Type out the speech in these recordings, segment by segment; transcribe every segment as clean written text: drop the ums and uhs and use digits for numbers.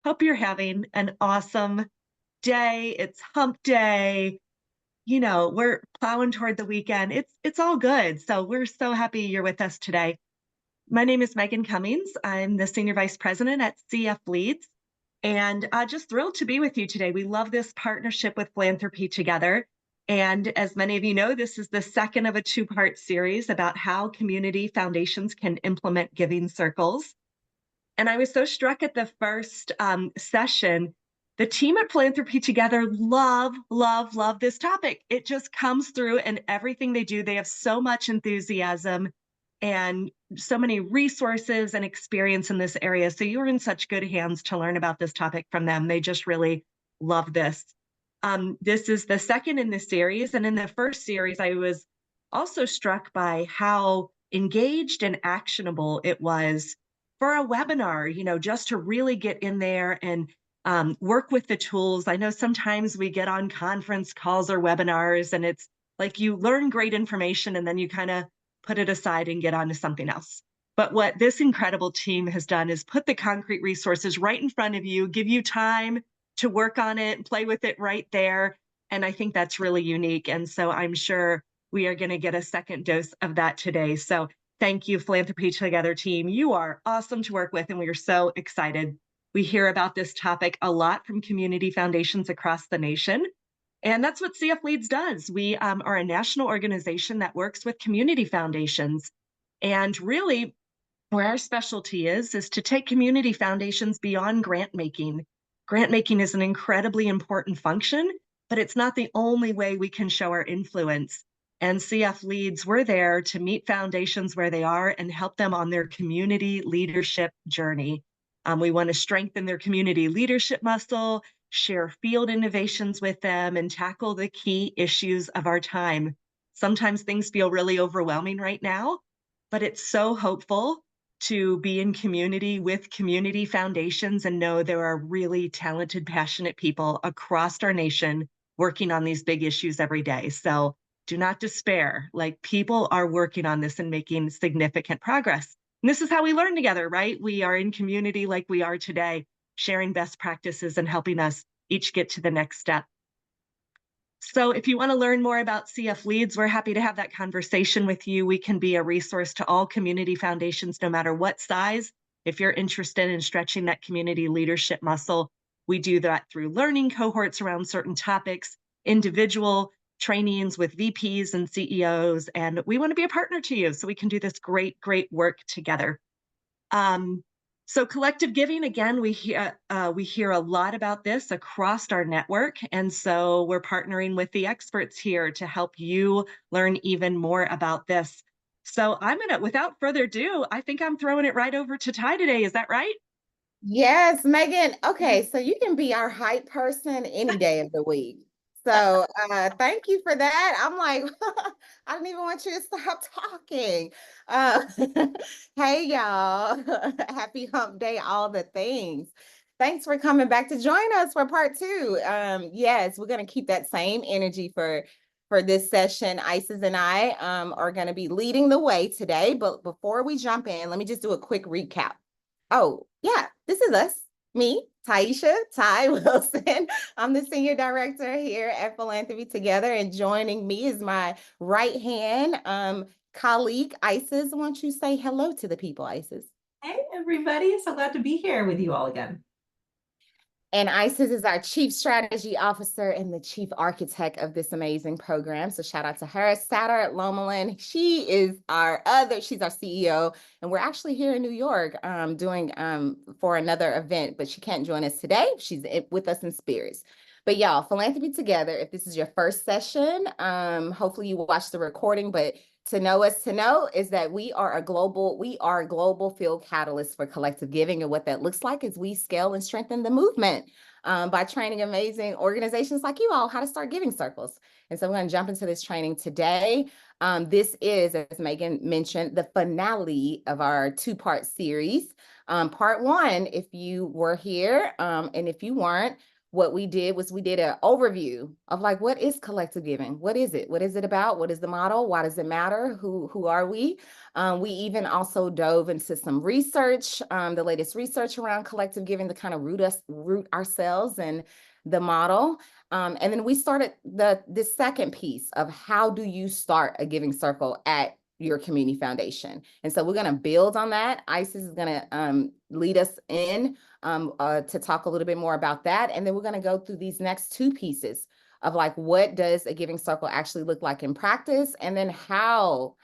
Hope you're having an awesome day. It's hump day. You know, we're plowing toward the weekend. It's all good. So we're so happy you're with us today. My name is Megan Cummings. I'm the Senior Vice President at CFLeads, and just thrilled to be with you today. We love this partnership with Philanthropy Together. And as many of you know, this is the second of a two-part series about how community foundations can implement giving circles. And I was so struck at the first session. The team at Philanthropy Together love this topic. It just comes through in everything they do. They have so much enthusiasm and so many resources and experience in this area. So you are in such good hands to learn about this topic from them. They just really love this. This is the second in this series. And in the first series, I was also struck by how engaged and actionable it was for a webinar, you know, just to really get in there and work with the tools. I know sometimes we get on conference calls or webinars and it's like you learn great information and then you kind of put it aside and get on to something else. But what this incredible team has done is put the concrete resources right in front of you, give you time to work on it and play with it right there. And I think that's really unique. And so I'm sure we are going to get a second dose of that today. So thank you, Philanthropy Together team. You are awesome to work with, and we are so excited. We hear about this topic a lot from community foundations across the nation. And that's what CFLeads does. We are a national organization that works with community foundations. And really, where our specialty is to take community foundations beyond grant making. Grant making is an incredibly important function, but it's not the only way we can show our influence. And CFLeads, we're there to meet foundations where they are and help them on their community leadership journey. We want to strengthen their community leadership muscle, share field innovations with them, and tackle the key issues of our time. Sometimes things feel really overwhelming right now, but it's so hopeful to be in community with community foundations and know there are really talented, passionate people across our nation working on these big issues every day. So do not despair. Like, people are working on this and making significant progress. And this is how we learn together, right? We are in community like we are today, sharing best practices and helping us each get to the next step. So if you want to learn more about CFLeads, we're happy to have that conversation with you. We can be a resource to all community foundations, no matter what size. If you're interested in stretching that community leadership muscle, we do that through learning cohorts around certain topics, individual trainings with VPs and CEOs, and we want to be a partner to you so we can do this great work together. So collective giving, again, we hear a lot about this across our network. And so we're partnering with the experts here to help you learn even more about this. So without further ado, I think I'm throwing it right over to Ty today. Is that right? Yes, Megan. Okay, so you can be our hype person any day of the week. So thank you for that. I'm like, I didn't even want you to stop talking. Uh, hey, y'all. Happy hump day, all the things. Thanks for coming back to join us for part two. Yes, we're going to keep that same energy for this session. Isis and I are going to be leading the way today. But before we jump in, let me just do a quick recap. Oh, yeah, this is us, me, Taisha, Ty Wilson. I'm the Senior Director here at Philanthropy Together, and joining me is my right-hand colleague, Isis. Why don't you say hello to the people, Isis? Hey, everybody. So glad to be here with you all again. And Isis is our Chief Strategy Officer and the Chief Architect of this amazing program. So shout out to her. Satter Lomelin, she's our CEO. And we're actually here in New York doing for another event, but she can't join us today. She's with us in spirits. But y'all, Philanthropy Together, if this is your first session, hopefully you will watch the recording, but to know is that we are a global field catalyst for collective giving. And what that looks like is we scale and strengthen the movement by training amazing organizations like you all how to start giving circles. And so we're going to jump into this training today. This is, as Megan mentioned, the finale of our two-part series. Part one, if you were here, and if you weren't, what we did was we did an overview of like, what is collective giving? What is it? What is it about? What is the model? Why does it matter? Who are we? We even also dove into some research, the latest research around collective giving to kind of root ourselves and the model. And then we started this second piece of how do you start a giving circle at your community foundation. And so we're going to build on that. Isis is going to lead us in to talk a little bit more about that. And then we're going to go through these next two pieces of like, what does a giving circle actually look like in practice? And then how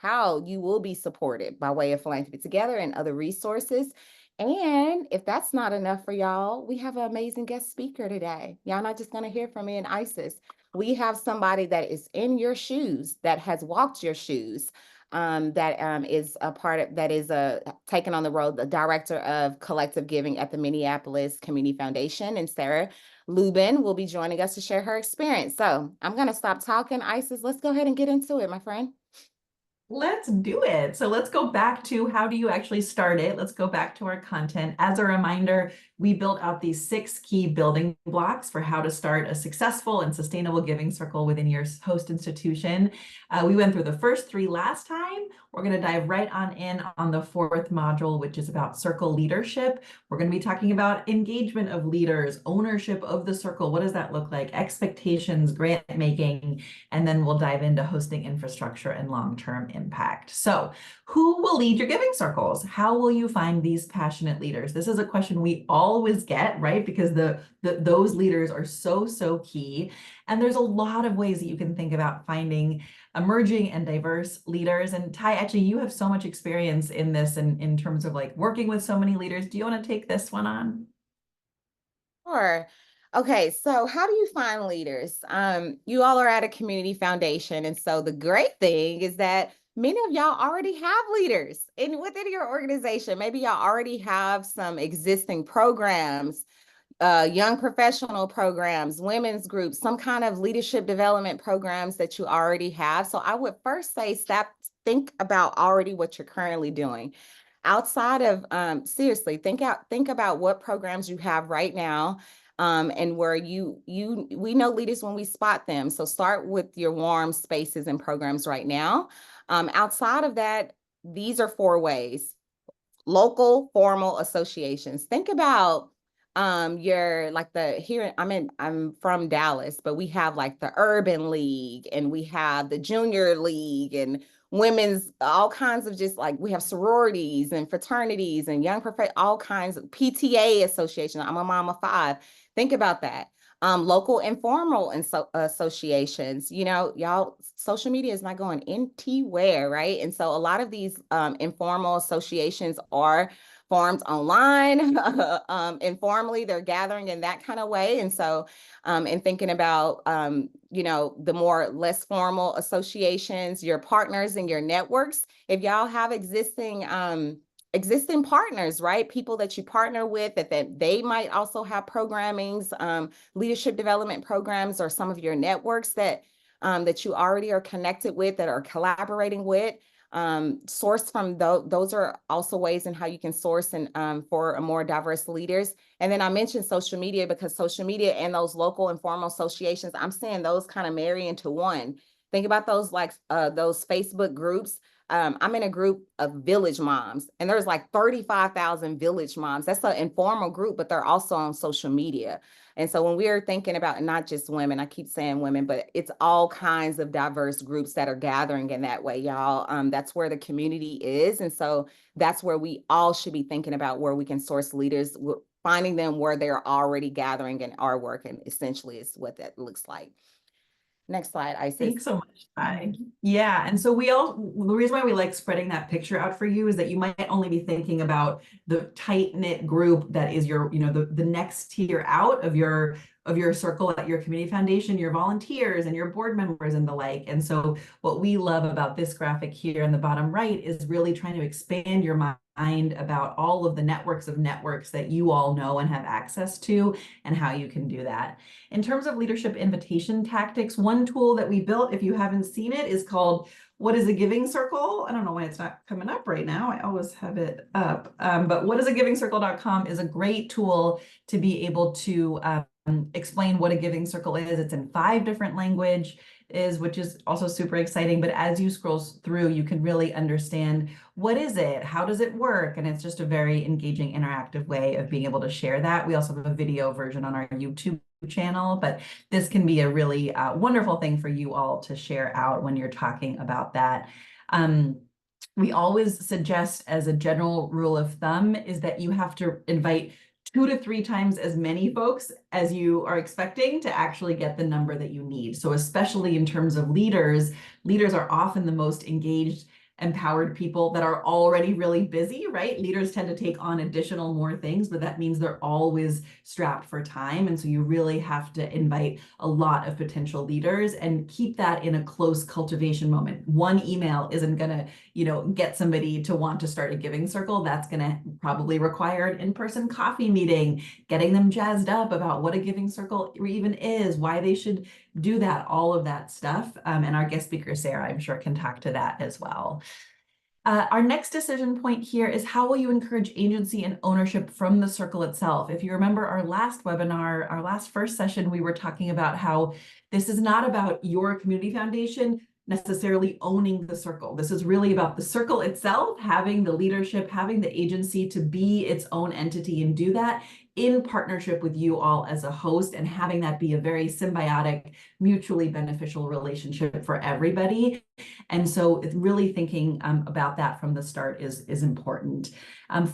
you will be supported by way of Philanthropy Together and other resources. And if that's not enough for y'all, we have an amazing guest speaker today. Y'all not just going to hear from me and Isis. We have somebody that is in your shoes, that has walked your shoes, that is a part of, that is taken on the role, the director of collective giving at the Minneapolis Community Foundation. And Sarah Lubin will be joining us to share her experience. So I'm going to stop talking. Isis, let's go ahead and get into it, my friend. Let's do it. So let's go back to how do you actually start it? Let's go back to our content. As a reminder, we built out these 6 key building blocks for how to start a successful and sustainable giving circle within your host institution. We went through the first 3 last time. We're going to dive right on in on the 4th module, which is about circle leadership. We're going to be talking about engagement of leaders, ownership of the circle. What does that look like? Expectations, grant making, and then we'll dive into hosting infrastructure and long-term impact. So who will lead your giving circles? How will you find these passionate leaders? This is a question we always get, right? Because those leaders are so key. And there's a lot of ways that you can think about finding emerging and diverse leaders. And Ty, actually, you have so much experience in this and in terms of like working with so many leaders. Do you want to take this one on? Sure. Okay, so how do you find leaders? You all are at a community foundation. And so the great thing is that many of y'all already have leaders within your organization. Maybe y'all already have some existing programs, young professional programs, women's groups, some kind of leadership development programs that you already have. So I would first say think about already what you're currently doing. Outside of seriously, think about what programs you have right now, and where we know leaders when we spot them. So start with your warm spaces and programs right now. Outside of that, these are 4 ways. Local formal associations. Think about your like I'm from Dallas, but we have like the Urban League, and we have the Junior League, and women's, all kinds of, just like we have sororities and fraternities and young all kinds of PTA association. I'm a mom of 5. Think about that. Local informal and associations, y'all, social media is not going anywhere, right? And so a lot of these informal associations are formed online. Informally, they're gathering in that kind of way. And so in thinking about the more less formal associations, your partners and your networks, if y'all have existing partners, right? People that you partner with, that they might also have programmings, leadership development programs, or some of your networks that you already are connected with, that are collaborating with. Source from those are also ways in how you can source and for a more diverse leaders. And then I mentioned social media, because social media and those local informal associations, I'm saying those kind of marry into one. Think about those, like those Facebook groups. I'm in a group of village moms, and there's like 35,000 village moms. That's an informal group, but they're also on social media. And so when we're thinking about not just women, I keep saying women, but it's all kinds of diverse groups that are gathering in that way, y'all. That's where the community is. And so that's where we all should be thinking about where we can source leaders, finding them where they're already gathering and are working, essentially, is what that looks like. Next slide, Isis. Thanks so much, Ty. Yeah, and so the reason why we like spreading that picture out for you is that you might only be thinking about the tight-knit group that is your, the next tier out of your circle at your community foundation, your volunteers and your board members and the like. And so what we love about this graphic here in the bottom right is really trying to expand your mind about all of the networks of networks that you all know and have access to, and how you can do that. In terms of leadership invitation tactics, one tool that we built, if you haven't seen it, is called What is a Giving Circle? I don't know why it's not coming up right now. I always have it up. But whatisagivingcircle.com is a great tool to be able to explain what a giving circle is. It's in 5 different languages, which is also super exciting. But as you scroll through, you can really understand, what is it? How does it work? And it's just a very engaging, interactive way of being able to share that. We also have a video version on our YouTube channel, but this can be a really wonderful thing for you all to share out when you're talking about that. We always suggest, as a general rule of thumb, is that you have to invite 2 to 3 times as many folks as you are expecting to actually get the number that you need. So especially in terms of leaders, leaders are often the most engaged, empowered people that are already really busy, right? Leaders tend to take on additional more things, but that means they're always strapped for time. And so you really have to invite a lot of potential leaders and keep that in a close cultivation moment. One email isn't going to, get somebody to want to start a giving circle. That's going to probably require an in-person coffee meeting, getting them jazzed up about what a giving circle even is, why they should do that, all of that stuff. And our guest speaker, Sarah, I'm sure can talk to that as well. Our next decision point here is, how will you encourage agency and ownership from the circle itself? If you remember our last webinar, our last first session, we were talking about how this is not about your community foundation necessarily owning the circle. This is really about the circle itself, having the leadership, having the agency to be its own entity and do that in partnership with you all as a host, and having that be a very symbiotic, mutually beneficial relationship for everybody. And so really thinking about that from the start is important.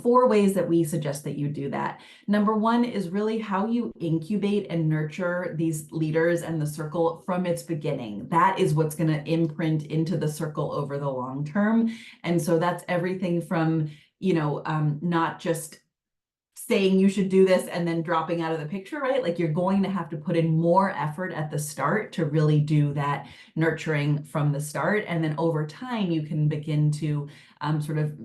4 ways that we suggest that you do that. Number 1 is really how you incubate and nurture these leaders and the circle from its beginning. That is what's going to imprint into the circle over the long term. And so that's everything from, not just saying you should do this and then dropping out of the picture, right? Like, you're going to have to put in more effort at the start to really do that nurturing from the start. And then over time, you can begin to sort of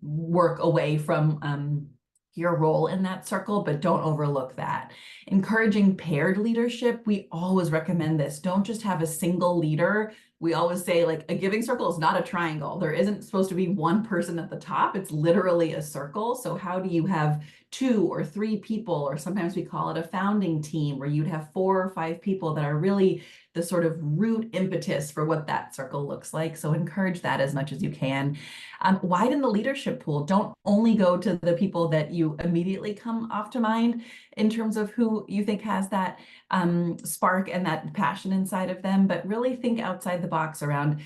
work away from your role in that circle, but don't overlook that. Encouraging paired leadership. We always recommend this. Don't just have a single leader. We always say, like, a giving circle is not a triangle. There isn't supposed to be one person at the top. It's literally a circle. So how do you have 2 or 3 people, or sometimes we call it a founding team, where you'd have 4 or 5 people that are really the sort of root impetus for what that circle looks like. So encourage that as much as you can. Widen the leadership pool. Don't only go to the people that you immediately come off to mind in terms of who you think has that spark and that passion inside of them, but really think outside the box around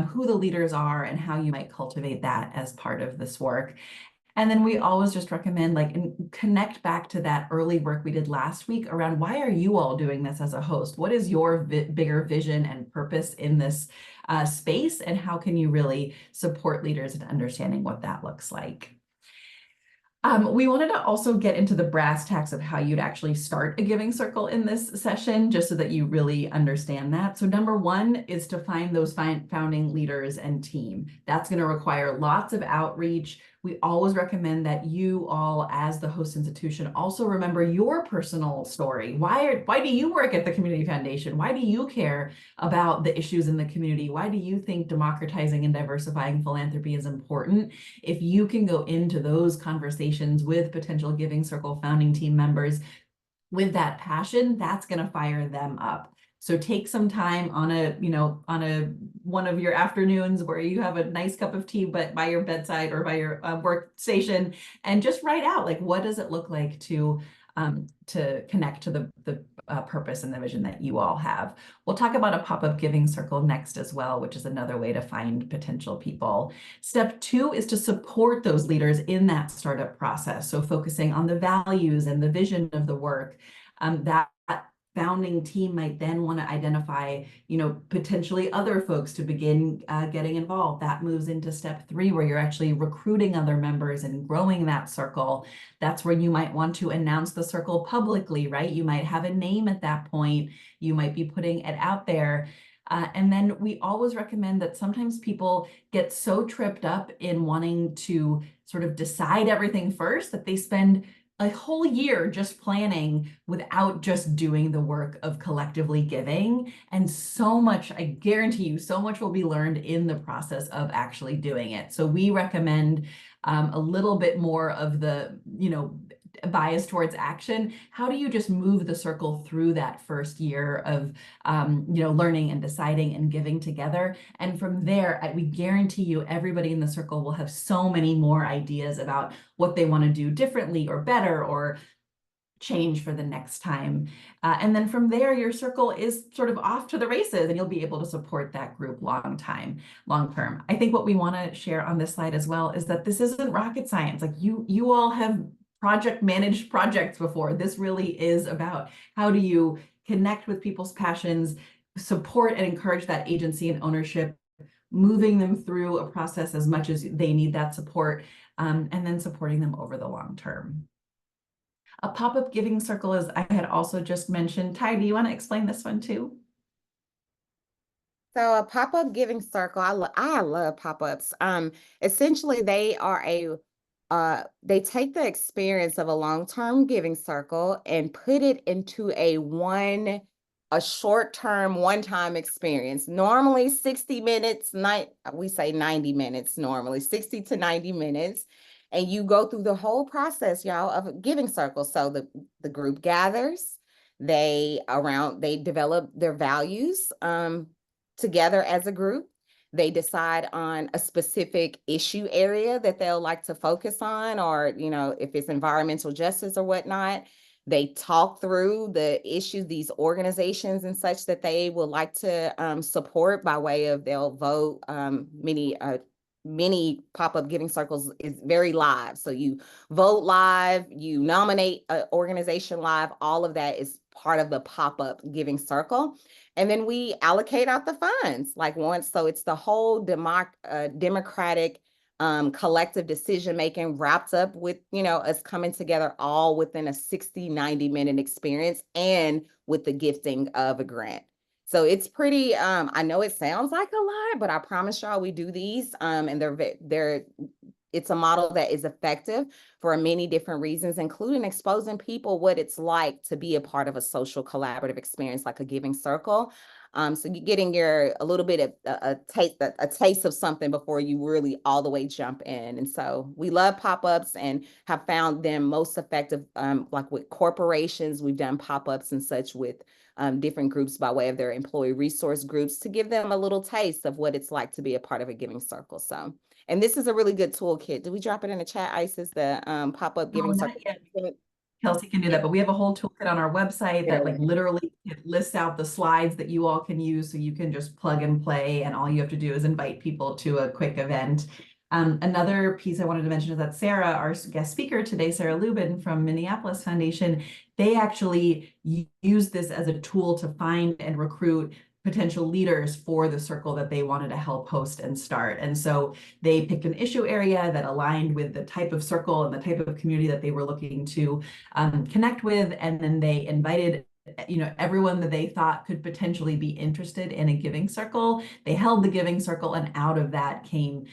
who the leaders are and how you might cultivate that as part of this work. And then we always just recommend, connect back to that early work we did last week around, why are you all doing this as a host? What is your bigger vision and purpose in this space? And how can you really support leaders in understanding what that looks like? We wanted to also get into the brass tacks of how you'd actually start a giving circle in this session, just so that you really understand that. So number 1 is to find those founding leaders and team. That's going to require lots of outreach. We always recommend that you all, as the host institution, also remember your personal story. Why do you work at the Community Foundation? Why do you care about the issues in the community? Why do you think democratizing and diversifying philanthropy is important? If you can go into those conversations with potential Giving Circle founding team members with that passion, that's going to fire them up. So take some time on one of your afternoons where you have a nice cup of tea, but by your bedside or by your workstation, and just write out, like, what does it look like to connect to the purpose and the vision that you all have. We'll talk about a pop-up giving circle next as well, which is another way to find potential people. Step 2 is to support those leaders in that startup process. So focusing on the values and the vision of the work. That founding team might then want to identify, potentially other folks to begin getting involved. That moves into step 3, where you're actually recruiting other members and growing that circle. That's where you might want to announce the circle publicly, right? You might have a name at that point. You might be putting it out there. And then we always recommend that sometimes people get so tripped up in wanting to sort of decide everything first that they spend a whole year just planning without just doing the work of collectively giving. And so much, I guarantee you, so much will be learned in the process of actually doing it. So we recommend a little bit more of the, bias towards action, how do you just move the circle through that first year of learning and deciding and giving together? And from there, we guarantee you everybody in the circle will have so many more ideas about what they want to do differently or better or change for the next time. And then from there, your circle is sort of off to the races, and you'll be able to support that group long term. I think what we want to share on this slide as well is that this isn't rocket science. Like you all have managed projects before. This really is about how do you connect with people's passions, support and encourage that agency and ownership, moving them through a process as much as they need that support, and then supporting them over the long term. A pop-up giving circle, as I had also just mentioned. Ty, do you want to explain this one too? So a pop-up giving circle, I love pop-ups. Essentially they are they take the experience of a long-term giving circle and put it into a short-term one-time experience. Normally 60 minutes, we say 90 minutes normally, 60 to 90 minutes. And you go through the whole process, y'all, of a giving circle. So the group gathers, they develop their values together as a group. They decide on a specific issue area that they'll like to focus on, or, if it's environmental justice or whatnot. They talk through the issues, these organizations and such that they would like to support by way of they'll vote. Many pop-up giving circles is very live. So you vote live, you nominate an organization live, all of that is part of the pop-up giving circle. And then we allocate out the funds like once. So it's the whole democratic collective decision-making wrapped up with, us coming together all within a 60, 90-minute experience and with the gifting of a grant. So it's pretty, I know it sounds like a lot, but I promise y'all we do these and it's a model that is effective for many different reasons, including exposing people what it's like to be a part of a social collaborative experience like a giving circle. So you're getting a little bit of a taste of something before you really all the way jump in. And so we love pop-ups and have found them most effective, like with corporations. We've done pop-ups and such with different groups by way of their employee resource groups to give them a little taste of what it's like to be a part of a giving circle. So, and this is a really good toolkit. Did we drop it in the chat, Isis, the pop-up giving circle? Kelsey can do that, but we have a whole toolkit on our website that literally lists out the slides that you all can use, so you can just plug and play, and all you have to do is invite people to a quick event. Another piece I wanted to mention is that Sarah, our guest speaker today, Sarah Lubin from Minneapolis Foundation, they actually use this as a tool to find and recruit potential leaders for the circle that they wanted to help host and start. And so they picked an issue area that aligned with the type of circle and the type of community that they were looking to connect with. And then they invited everyone that they thought could potentially be interested in a giving circle. They held the giving circle, and out of that came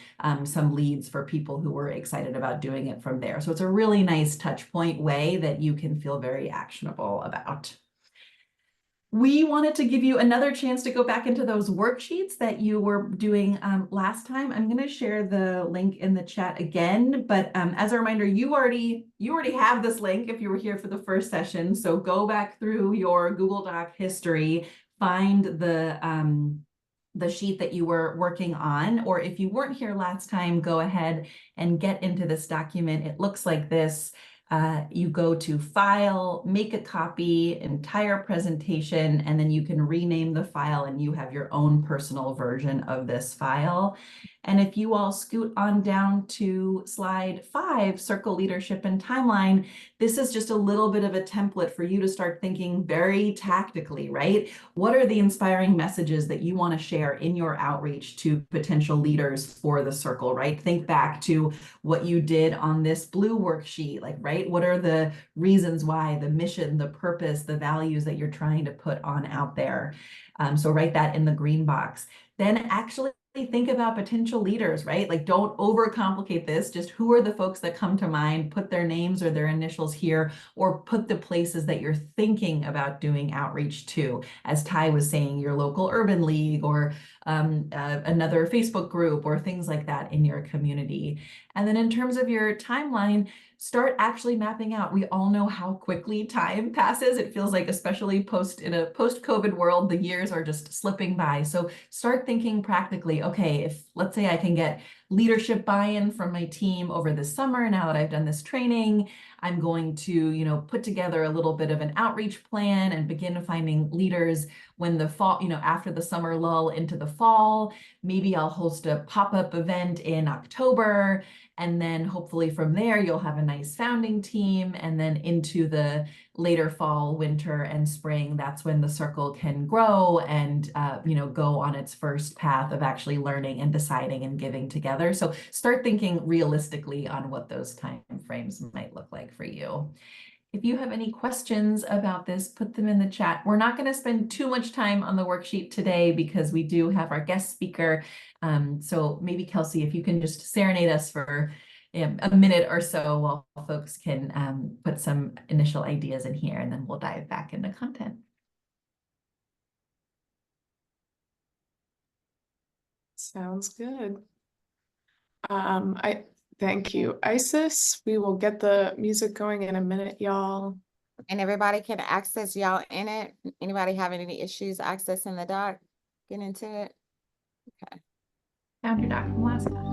some leads for people who were excited about doing it from there. So it's a really nice touch point way that you can feel very actionable about. We wanted to give you another chance to go back into those worksheets that you were doing last time. I'm going to share the link in the chat again, but as a reminder, you already have this link if you were here for the first session. So go back through your Google Doc history, find the sheet that you were working on, or if you weren't here last time, go ahead and get into this document. It looks like this. You go to File, Make a Copy, Entire Presentation, and then you can rename the file and you have your own personal version of this file. And if you all scoot on down to slide 5, Circle Leadership and Timeline, this is just a little bit of a template for you to start thinking very tactically, right? What are the inspiring messages that you want to share in your outreach to potential leaders for the circle, right? Think back to what you did on this blue worksheet, like, right? What are the reasons why, the mission, the purpose, the values that you're trying to put on out there? So write that in the green box. Then actually think about potential leaders, right? Like, don't overcomplicate this. Just who are the folks that come to mind, put their names or their initials here, or put the places that you're thinking about doing outreach to. As Ty was saying, your local urban league or another Facebook group or things like that in your community. And then in terms of your timeline, start actually mapping out. We all know how quickly time passes. It feels like, especially in a post-COVID world, the years are just slipping by. So start thinking practically, okay, if let's say I can get leadership buy-in from my team over the summer, now that I've done this training, I'm going to, put together a little bit of an outreach plan and begin finding leaders when the fall, after the summer lull into the fall. Maybe I'll host a pop-up event in October. And then hopefully from there, you'll have a nice founding team. And then into the later fall, winter, and spring, that's when the circle can grow and, go on its first path of actually learning and deciding and giving together. So start thinking realistically on what those time frames might look like for you. If you have any questions about this, put them in the chat. We're not going to spend too much time on the worksheet today because we do have our guest speaker. So maybe Kelsey, if you can just serenade us for a minute or so while folks can put some initial ideas in here, and then we'll dive back into content. Sounds good. Thank you, Isis. We will get the music going in a minute, y'all. And everybody can access y'all in it. Anybody having any issues accessing the doc? Get into it. Okay. Found your doc from last time.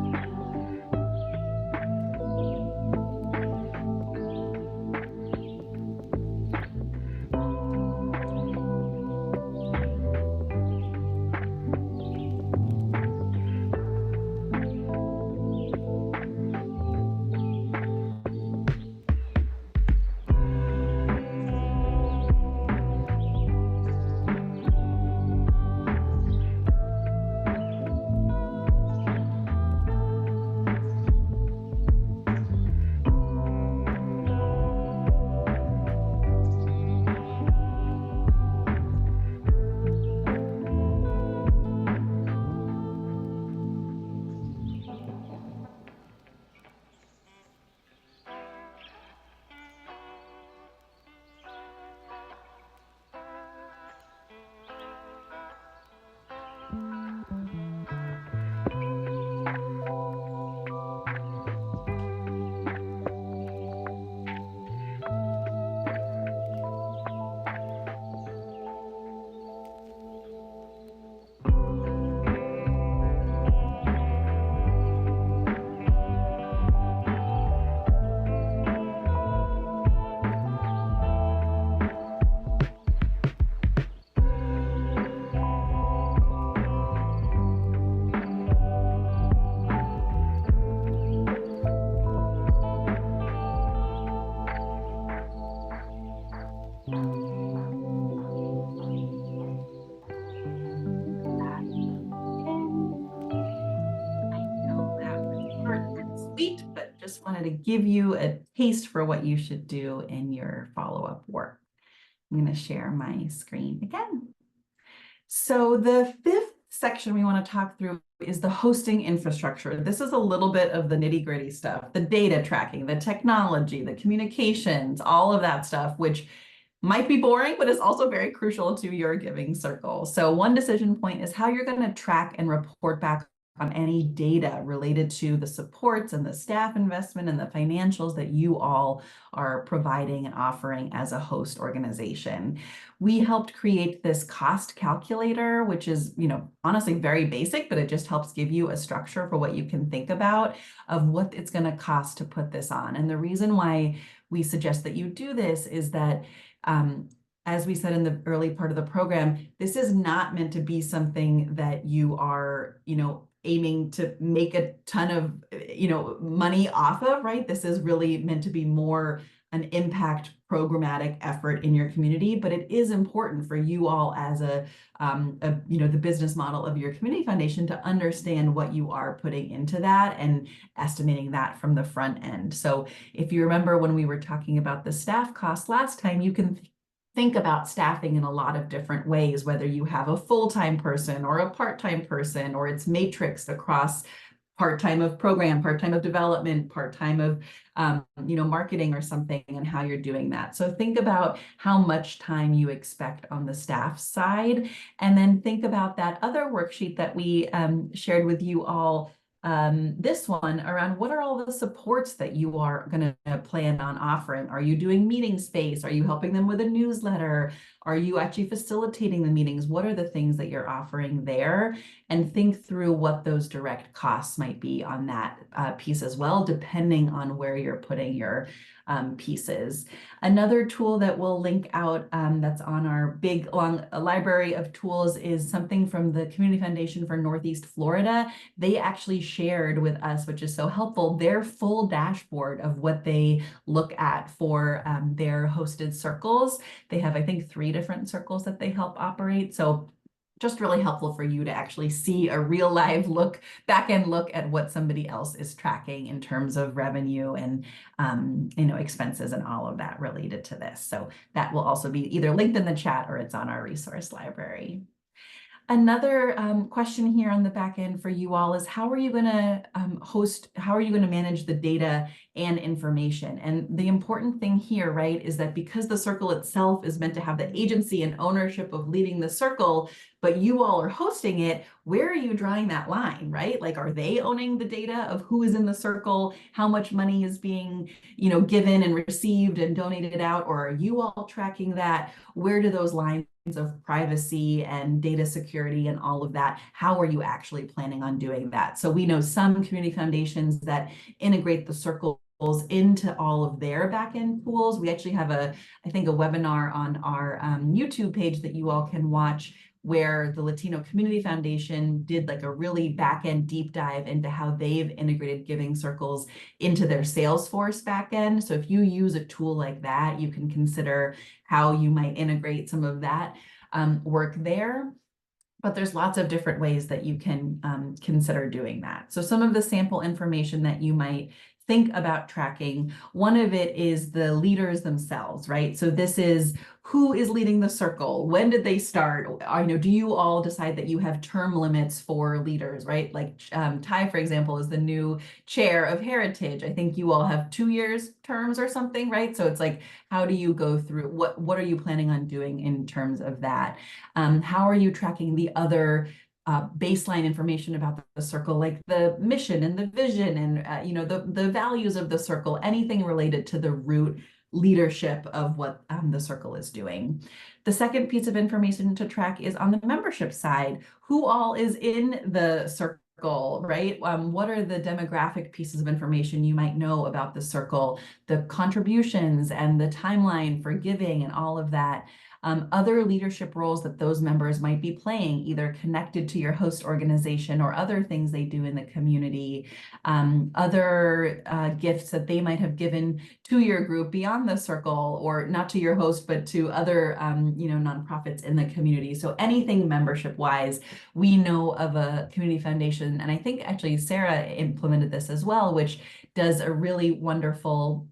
Just wanted to give you a taste for what you should do in your follow-up work. I'm going to share my screen again. So the fifth section we want to talk through is the hosting infrastructure. This is a little bit of the nitty-gritty stuff, the data tracking, the technology, the communications, all of that stuff, which might be boring, but is also very crucial to your giving circle. So one decision point is how you're going to track and report back on any data related to the supports and the staff investment and the financials that you all are providing and offering as a host organization. We helped create this cost calculator, which is, honestly very basic, but it just helps give you a structure for what you can think about of what it's going to cost to put this on. And the reason why we suggest that you do this is that as we said in the early part of the program, this is not meant to be something that you are, aiming to make a ton of, money off of, right? This is really meant to be more an impact programmatic effort in your community, but it is important for you all as the business model of your community foundation to understand what you are putting into that and estimating that from the front end. So if you remember when we were talking about the staff costs last time, you can think about staffing in a lot of different ways, whether you have a full-time person or a part-time person, or it's matrixed across part-time of program, part-time of development, part-time of marketing or something, and how you're doing that. So think about how much time you expect on the staff side, and then think about that other worksheet that we shared with you all, this one around what are all the supports that you are going to plan on offering. Are you doing meeting space? Are you helping them with a newsletter? Are you actually facilitating the meetings? What are the things that you're offering there? And think through what those direct costs might be on that piece as well, depending on where you're putting your pieces. Another tool that we'll link out that's on our big long library of tools is something from the Community Foundation for Northeast Florida. They actually shared with us, which is so helpful, their full dashboard of what they look at for their hosted circles. They have, I think, 3 different circles that they help operate. So just really helpful for you to actually see a real live look, back end look at what somebody else is tracking in terms of revenue and expenses and all of that related to this. So that will also be either linked in the chat or it's on our resource library. Another question here on the back end for you all is how are you going to how are you going to manage the data and information? And the important thing here, right, is that because the circle itself is meant to have the agency and ownership of leading the circle, but you all are hosting it, where are you drawing that line, right? Like, are they owning the data of who is in the circle, how much money is being, given and received and donated out, or are you all tracking that? Where do those lines of privacy and data security and all of that, how are you actually planning on doing that? So we know some community foundations that integrate the circles into all of their backend tools. We actually have I think a webinar on our YouTube page that you all can watch, where the Latino Community Foundation did like a really back-end deep dive into how they've integrated giving circles into their Salesforce backend. So if you use a tool like that, you can consider how you might integrate some of that work there. But there's lots of different ways that you can consider doing that. So some of the sample information that you might think about tracking, one of it is the leaders themselves, right? So this is who is leading the circle? When did they start? Do you all decide that you have term limits for leaders, right? Like Ty, for example, is the new chair of Heritage. I think you all have 2 years terms or something, right? So it's like, how do you go through, what are you planning on doing in terms of that? How are you tracking the other baseline information about the circle, like the mission and the vision and the values of the circle, anything related to the root leadership of what the circle is doing. The second piece of information to track is on the membership side. Who all is in the circle, right? What are the demographic pieces of information you might know about the circle, the contributions and the timeline for giving and all of that. Other leadership roles that those members might be playing, either connected to your host organization or other things they do in the community, other gifts that they might have given to your group beyond the circle, or not to your host, but to other nonprofits in the community. So anything membership-wise, we know of a community foundation, and I think actually Sarah implemented this as well, which does a really wonderful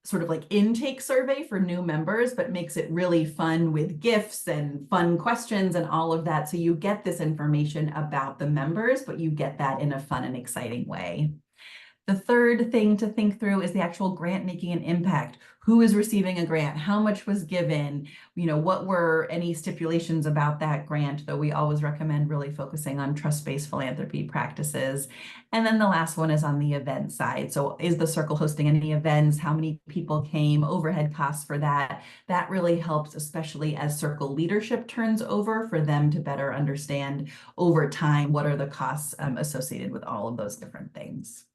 sort of like intake survey for new members, but makes it really fun with gifts and fun questions and all of that. So you get this information about the members, but you get that in a fun and exciting way. The third thing to think through is the actual grant making an impact. Who is receiving a grant? How much was given? What were any stipulations about that grant? Though we always recommend really focusing on trust-based philanthropy practices. And then the last one is on the event side. So is the circle hosting any events? How many people came? Overhead costs for that. That really helps, especially as circle leadership turns over, for them to better understand over time what are the costs associated with all of those different things.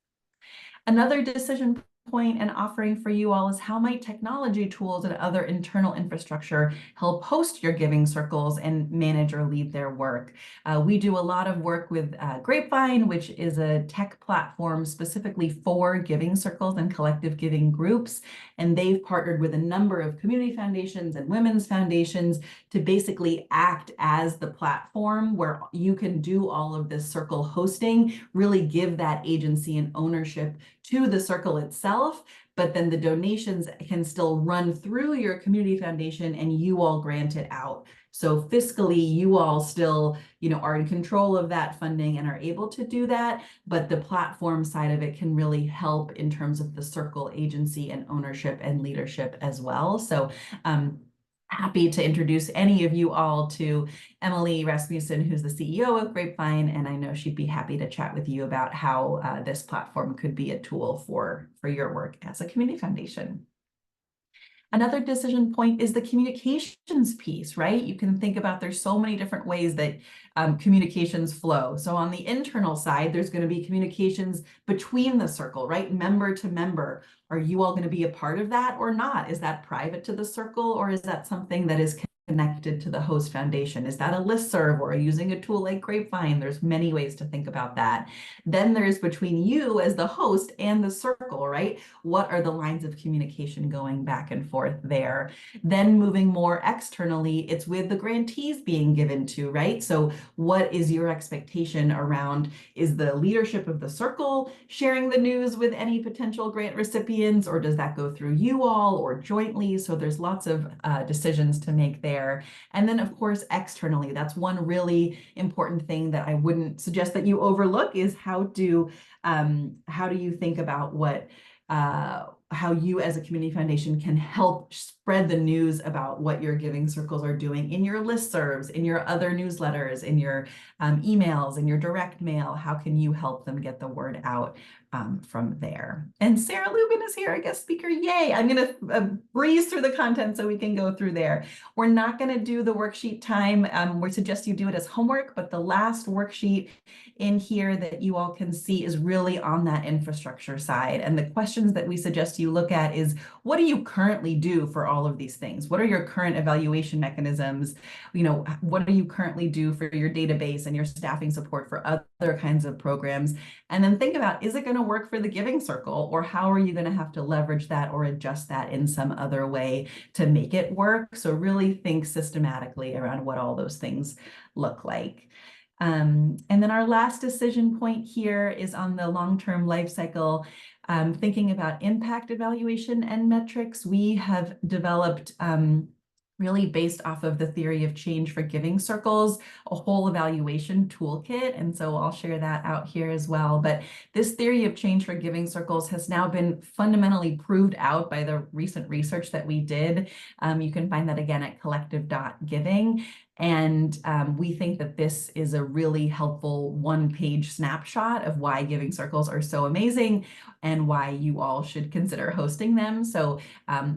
Another decision point and offering for you all is how might technology tools and other internal infrastructure help host your giving circles and manage or lead their work. We do a lot of work with Grapevine, which is a tech platform specifically for giving circles and collective giving groups. And they've partnered with a number of community foundations and women's foundations to basically act as the platform where you can do all of this circle hosting, really give that agency and ownership to the circle itself, but then the donations can still run through your community foundation and you all grant it out So fiscally, you all still, are in control of that funding and are able to do that, but the platform side of it can really help in terms of the circle agency and ownership and leadership as well. So happy to introduce any of you all to Emily Rasmussen, who's the CEO of Grapevine, and I know she'd be happy to chat with you about how this platform could be a tool for your work as a community foundation. Another decision point is the communications piece, right? You can think about there's so many different ways that communications flow. So on the internal side, there's going to be communications between the circle, right? Member to member. Are you all going to be a part of that or not? Is that private to the circle, or is that something that is connected to the host foundation? Is that a listserv or using a tool like Grapevine? There's many ways to think about that. Then there's between you as the host and the circle, right? What are the lines of communication going back and forth there? Then moving more externally, it's with the grantees being given to, right? So what is your expectation around, is the leadership of the circle sharing the news with any potential grant recipients, or does that go through you all or jointly? So there's lots of decisions to make there. And then of course, externally, that's one really important thing that I wouldn't suggest that you overlook, is how do you think about what how you as a community foundation can help spread the news about what your giving circles are doing in your listservs, in your other newsletters, in your emails, in your direct mail. How can you help them get the word out from there? And Sarah Lubin is here, a guest speaker. Yay! I'm going to breeze through the content so we can go through there. We're not going to do the worksheet time. We suggest you do it as homework, but the last worksheet in here that you all can see is really on that infrastructure side. And the questions that we suggest you look at is, what do you currently do for all of these things? What are your current evaluation mechanisms? What do you currently do for your database and your staffing support for other kinds of programs? And then think about, is it going to work for the giving circle, or how are you going to have to leverage that or adjust that in some other way to make it work? So really think systematically around what all those things look like. And then our last decision point here is on the long-term life cycle, thinking about impact evaluation and metrics. We have developed really based off of the theory of change for giving circles, a whole evaluation toolkit. And so I'll share that out here as well. But this theory of change for giving circles has now been fundamentally proved out by the recent research that we did. You can find that again at collective.giving. And we think that this is a really helpful one-page snapshot of why giving circles are so amazing and why you all should consider hosting them. So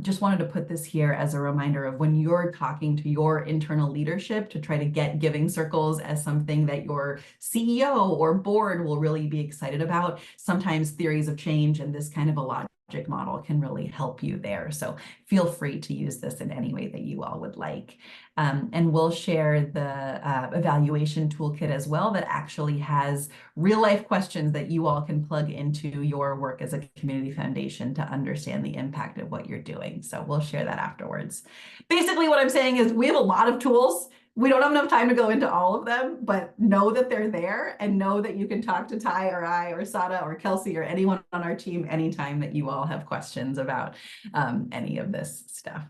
just wanted to put this here as a reminder of when you're talking to your internal leadership to try to get giving circles as something that your CEO or board will really be excited about. Sometimes theories of change and this kind of a logic model can really help you there. So feel free to use this in any way that you all would like. And we'll share the evaluation toolkit as well that actually has real life questions that you all can plug into your work as a community foundation to understand the impact of what you're doing. So we'll share that afterwards. Basically, what I'm saying is we have a lot of tools. We don't have enough time to go into all of them, but know that they're there and know that you can talk to Ty or I or Sada or Kelsey or anyone on our team anytime that you all have questions about any of this stuff.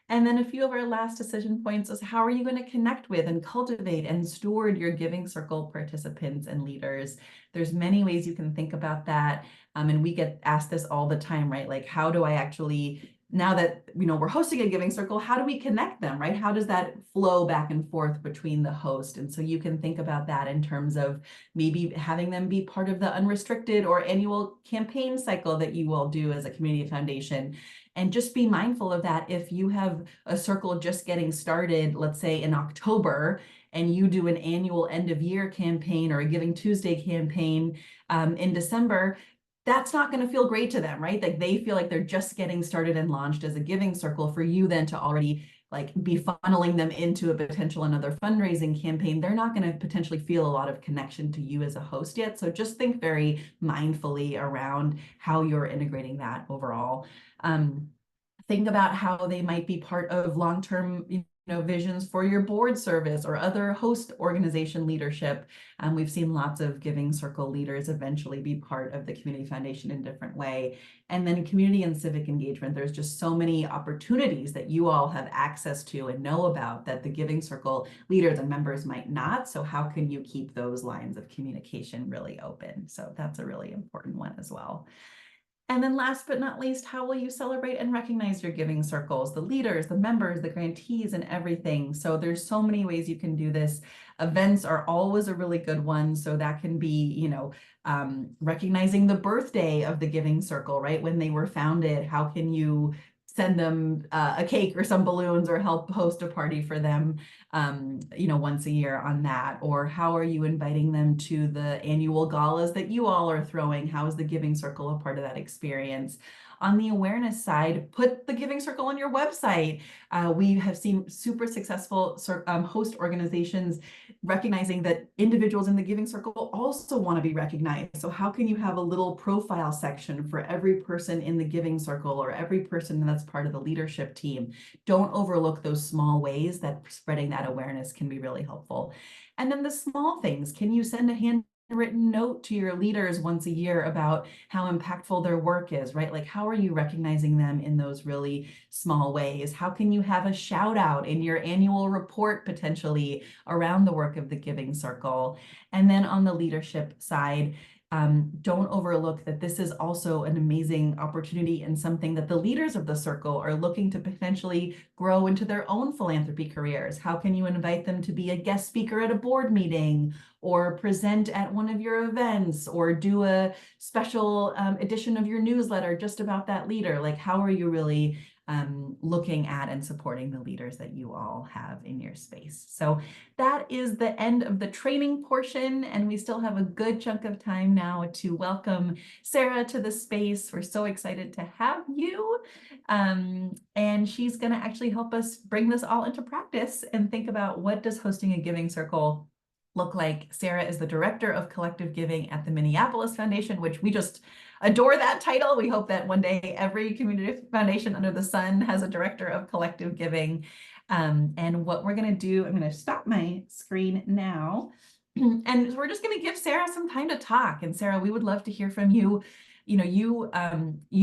And then a few of our last decision points is, how are you going to connect with and cultivate and steward your giving circle participants and leaders? There's many ways you can think about that. And we get asked this all the time, right? Like, how do I actually, now that we're hosting a giving circle, how do we connect them, right? How does that flow back and forth between the host? And so you can think about that in terms of maybe having them be part of the unrestricted or annual campaign cycle that you all do as a community foundation. And just be mindful of that. If you have a circle just getting started, let's say in October, and you do an annual end of year campaign or a Giving Tuesday campaign in December, that's not going to feel great to them, right? Like they feel like they're just getting started and launched as a giving circle. For you then to already be funneling them into a potential another fundraising campaign, they're not going to potentially feel a lot of connection to you as a host yet. So just think very mindfully around how you're integrating that overall. Think about how they might be part of long-term visions for your board service or other host organization leadership. We've seen lots of Giving Circle leaders eventually be part of the Community Foundation in a different way. And then community and civic engagement. There's just so many opportunities that you all have access to and know about that the Giving Circle leaders and members might not. So how can you keep those lines of communication really open? So that's a really important one as well. And then last but not least, how will you celebrate and recognize your giving circles, the leaders, the members, the grantees, and everything? So there's so many ways you can do this. Events are always a really good one. So that can be, recognizing the birthday of the giving circle, right? When they were founded, how can you send them a cake or some balloons or help host a party for them, once a year on that? Or how are you inviting them to the annual galas that you all are throwing? How is the Giving Circle a part of that experience? On the awareness side, put the Giving Circle on your website. We have seen super successful host organizations recognizing that individuals in the Giving Circle also want to be recognized. So how can you have a little profile section for every person in the Giving Circle or every person that's part of the leadership team? Don't overlook those small ways that spreading that awareness can be really helpful. And then the small things, can you send a handwritten note to your leaders once a year about how impactful their work is, right? Like, how are you recognizing them in those really small ways? How can you have a shout out in your annual report potentially around the work of the Giving Circle? And then on the leadership side, don't overlook that this is also an amazing opportunity and something that the leaders of the circle are looking to potentially grow into their own philanthropy careers. How can you invite them to be a guest speaker at a board meeting or present at one of your events or do a special edition of your newsletter just about that leader? Like, how are you really looking at and supporting the leaders that you all have in your space? So that is the end of the training portion, and we still have a good chunk of time now to welcome Sarah to the space. We're so excited to have you, and she's going to actually help us bring this all into practice and think about what does hosting a giving circle look like. Sarah is the Director of Collective Giving at the Minneapolis Foundation, which we just adore that title. We hope that one day every community foundation under the sun has a Director of Collective Giving. And what we're going to do, I'm going to stop my screen now. And we're just going to give Sarah some time to talk. And Sarah, we would love to hear from you. You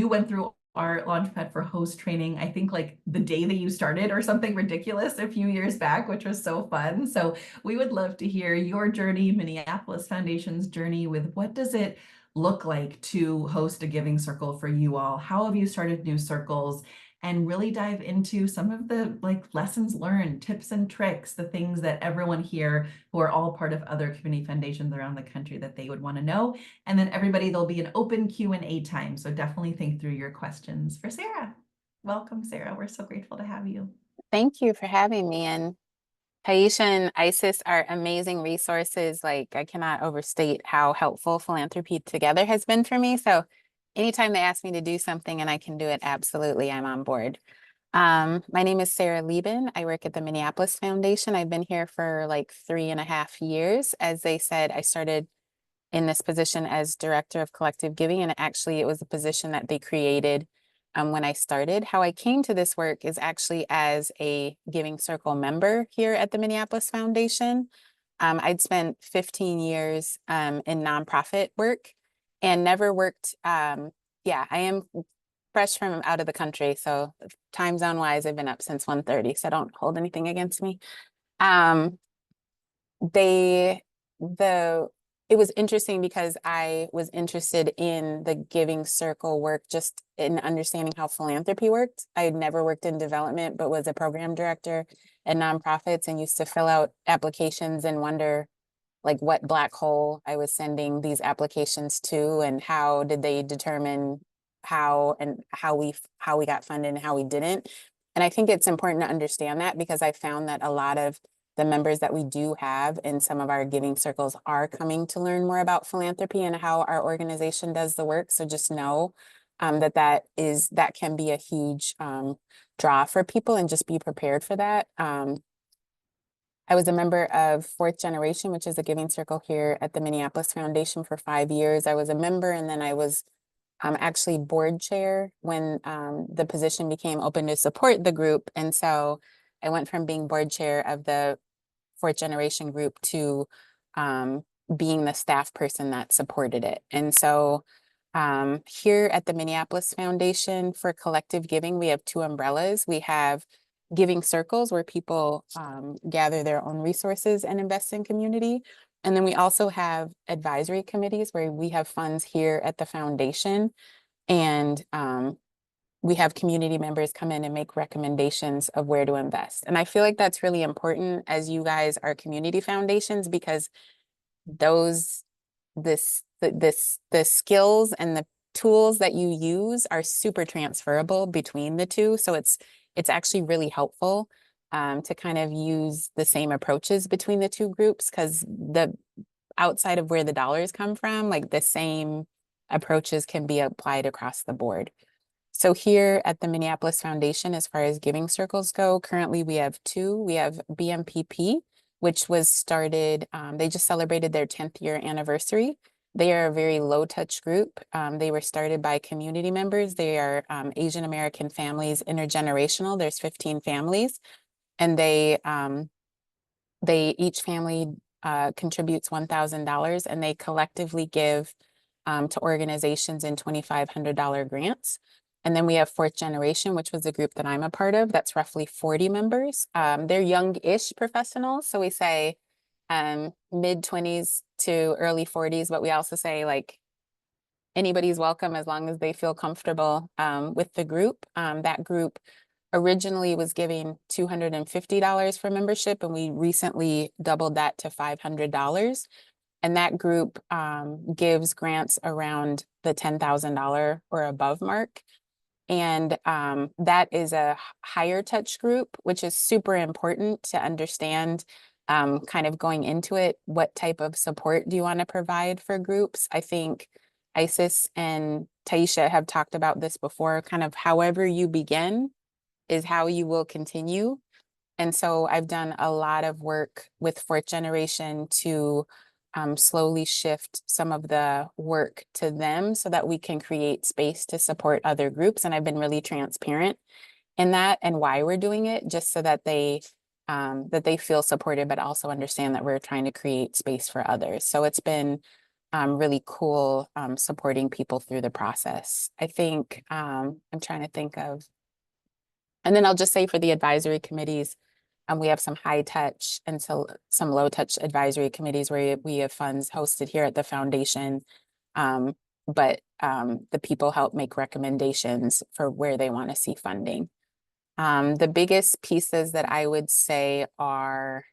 went through our Launchpad for host training, I think like the day that you started or something ridiculous a few years back, which was so fun. So we would love to hear your journey, Minneapolis Foundation's journey with what does it look like to host a giving circle for you all? How have you started new circles? And really dive into some of the lessons learned, tips and tricks, the things that everyone here who are all part of other community foundations around the country that they would want to know. And then everybody, there'll be an open Q&A time. So definitely think through your questions for Sarah. Welcome, Sarah. We're so grateful to have you. Thank you for having me. And Taisha and Isis are amazing resources. Like, I cannot overstate how helpful Philanthropy Together has been for me. So anytime they ask me to do something and I can do it, absolutely, I'm on board. My name is Sarah Lieben. I work at the Minneapolis Foundation. I've been here for like 3.5 years. As they said, I started in this position as Director of Collective Giving, and actually it was a position that they created when I started. How I came to this work is actually as a Giving Circle member here at the Minneapolis Foundation. I'd spent 15 years in nonprofit work and never worked. I am fresh from out of the country, so time zone wise, I've been up since 1:30, so don't hold anything against me. It was interesting because I was interested in the Giving Circle work, just in understanding how philanthropy worked. I had never worked in development, but was a program director at nonprofits and used to fill out applications and wonder like what black hole I was sending these applications to, and how did they determine how we got funded and how we didn't. And I think it's important to understand that, because I found that a lot of the members that we do have in some of our giving circles are coming to learn more about philanthropy and how our organization does the work. So just know that can be a huge draw for people, and just be prepared for that. I was a member of Fourth Generation, which is a giving circle here at the Minneapolis Foundation, for 5 years. I was a member, and then I was actually board chair when the position became open to support the group. And so I went from being board chair of the fourth generation group to being the staff person that supported it. And so here at the Minneapolis Foundation for Collective Giving, we have two umbrellas. We have giving circles where people gather their own resources and invest in community. And then we also have advisory committees where we have funds here at the foundation, and we have community members come in and make recommendations of where to invest. And I feel like that's really important as you guys are community foundations, because the skills and the tools that you use are super transferable between the two. So it's actually really helpful to kind of use the same approaches between the two groups, because the outside of where the dollars come from, like the same approaches can be applied across the board. So here at the Minneapolis Foundation, as far as giving circles go, currently we have two. We have BMPP, which was started, they just celebrated their 10th year anniversary. They are a very low touch group. They were started by community members. They are Asian American families, intergenerational. There's 15 families, and they each family contributes $1,000, and they collectively give to organizations in $2,500 grants. And then we have fourth generation, which was a group that I'm a part of. That's roughly 40 members. They're young-ish professionals. So we say mid-20s to early 40s, but we also say like anybody's welcome as long as they feel comfortable with the group. That group originally was giving $250 for membership, and we recently doubled that to $500. And that group gives grants around the $10,000 or above mark. And that is a higher touch group, which is super important to understand kind of going into it. What type of support do you want to provide for groups? I think Isis and Taisha have talked about this before, kind of however you begin is how you will continue. And so I've done a lot of work with fourth generation to slowly shift some of the work to them so that we can create space to support other groups. And I've been really transparent in that and why we're doing it, just so that they feel supported, but also understand that we're trying to create space for others. So it's been really cool supporting people through the process. I think I'm trying to think of, and then I'll just say for the advisory committees, we have some high touch and so some low touch advisory committees where we have funds hosted here at the foundation. But the people help make recommendations for where they want to see funding. The biggest pieces that I would say are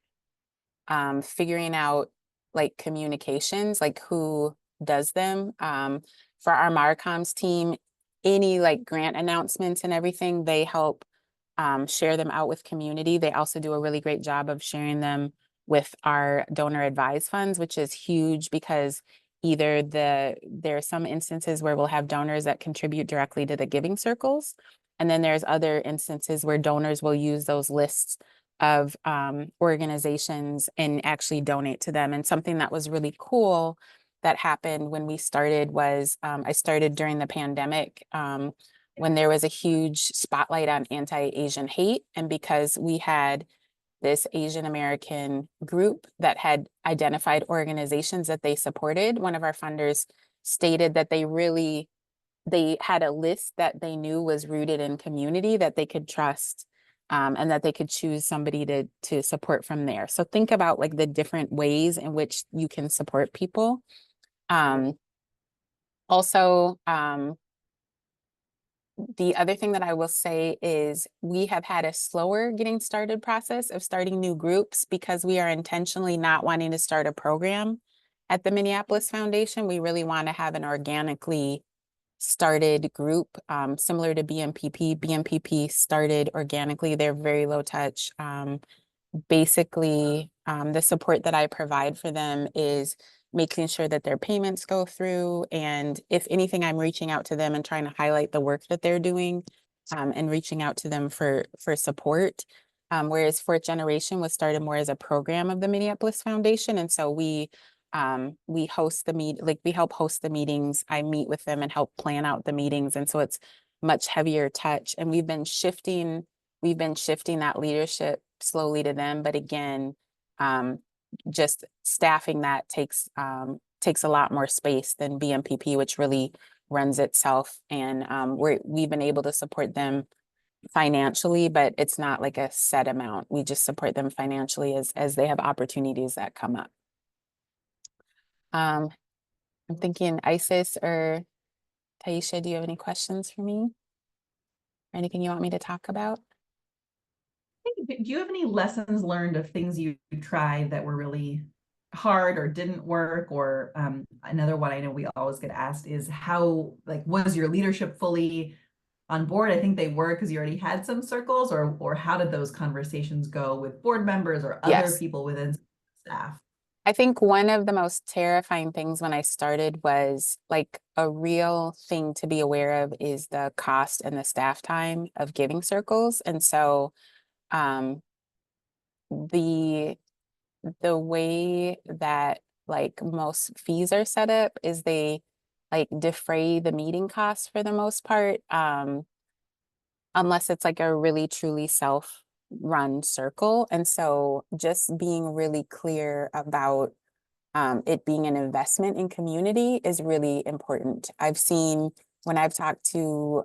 figuring out like communications, like who does them. For our Marcoms team, any like grant announcements and everything, they help share them out with community. They also do a really great job of sharing them with our donor advised funds, which is huge because either there are some instances where we'll have donors that contribute directly to the giving circles. And then there's other instances where donors will use those lists of organizations and actually donate to them. And something that was really cool that happened when we started was I started during the pandemic when there was a huge spotlight on anti-Asian hate. And because we had this Asian American group that had identified organizations that they supported, one of our funders stated that they had a list that they knew was rooted in community that they could trust, and that they could choose somebody to support from there. So think about like the different ways in which you can support people. Also, the other thing that I will say is we have had a slower getting started process of starting new groups because we are intentionally not wanting to start a program at the Minneapolis Foundation. We really want to have an organically started group, similar to BMPP. BMPP started organically. They're very low touch. Basically, the support that I provide for them is making sure that their payments go through. And if anything, I'm reaching out to them and trying to highlight the work that they're doing, and reaching out to them for support. Whereas fourth generation was started more as a program of the Minneapolis Foundation. And so we host we help host the meetings. I meet with them and help plan out the meetings. And so it's much heavier touch. And we've been shifting we've been shifting that leadership slowly to them. But again, just staffing that takes a lot more space than BMPP, which really runs itself. And we've been able to support them financially, but it's not like a set amount. We just support them financially as they have opportunities that come up. I'm thinking Isis or Taisha, do you have any questions for me? Or anything you want me to talk about? Do you have any lessons learned of things you tried that were really hard or didn't work? Or another one I know we always get asked is how, like, was your leadership fully on board? I think they were because you already had some circles, or how did those conversations go with board members or other Yes. people within staff? I think one of the most terrifying things when I started was like a real thing to be aware of is the cost and the staff time of giving circles. And so the way that like most fees are set up is they like defray the meeting costs for the most part, unless it's like a really truly self-run circle. And so just being really clear about it being an investment in community is really important. I've seen when I've talked to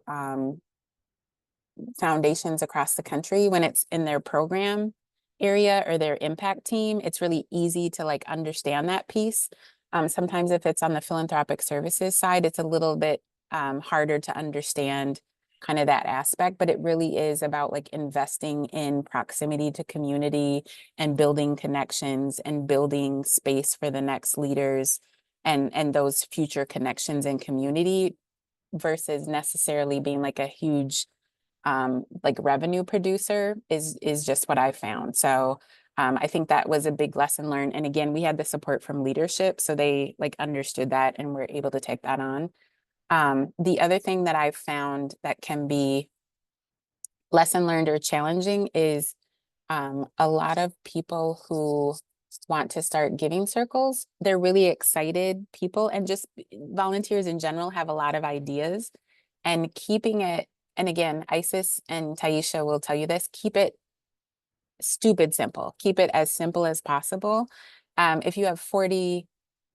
foundations across the country, when it's in their program area or their impact team, it's really easy to like understand that piece. Sometimes if it's on the philanthropic services side, it's a little bit harder to understand kind of that aspect, but it really is about like investing in proximity to community and building connections and building space for the next leaders and those future connections in community versus necessarily being like a huge like revenue producer is just what I found. So I think that was a big lesson learned. And again, we had the support from leadership, so they like understood that and were able to take that on. The other thing that I've found that can be lesson learned or challenging is a lot of people who want to start giving circles, they're really excited people, and just volunteers in general have a lot of ideas, and keeping it, and again, Isis and Taisha will tell you this, keep it stupid simple. Keep it as simple as possible. If you have 40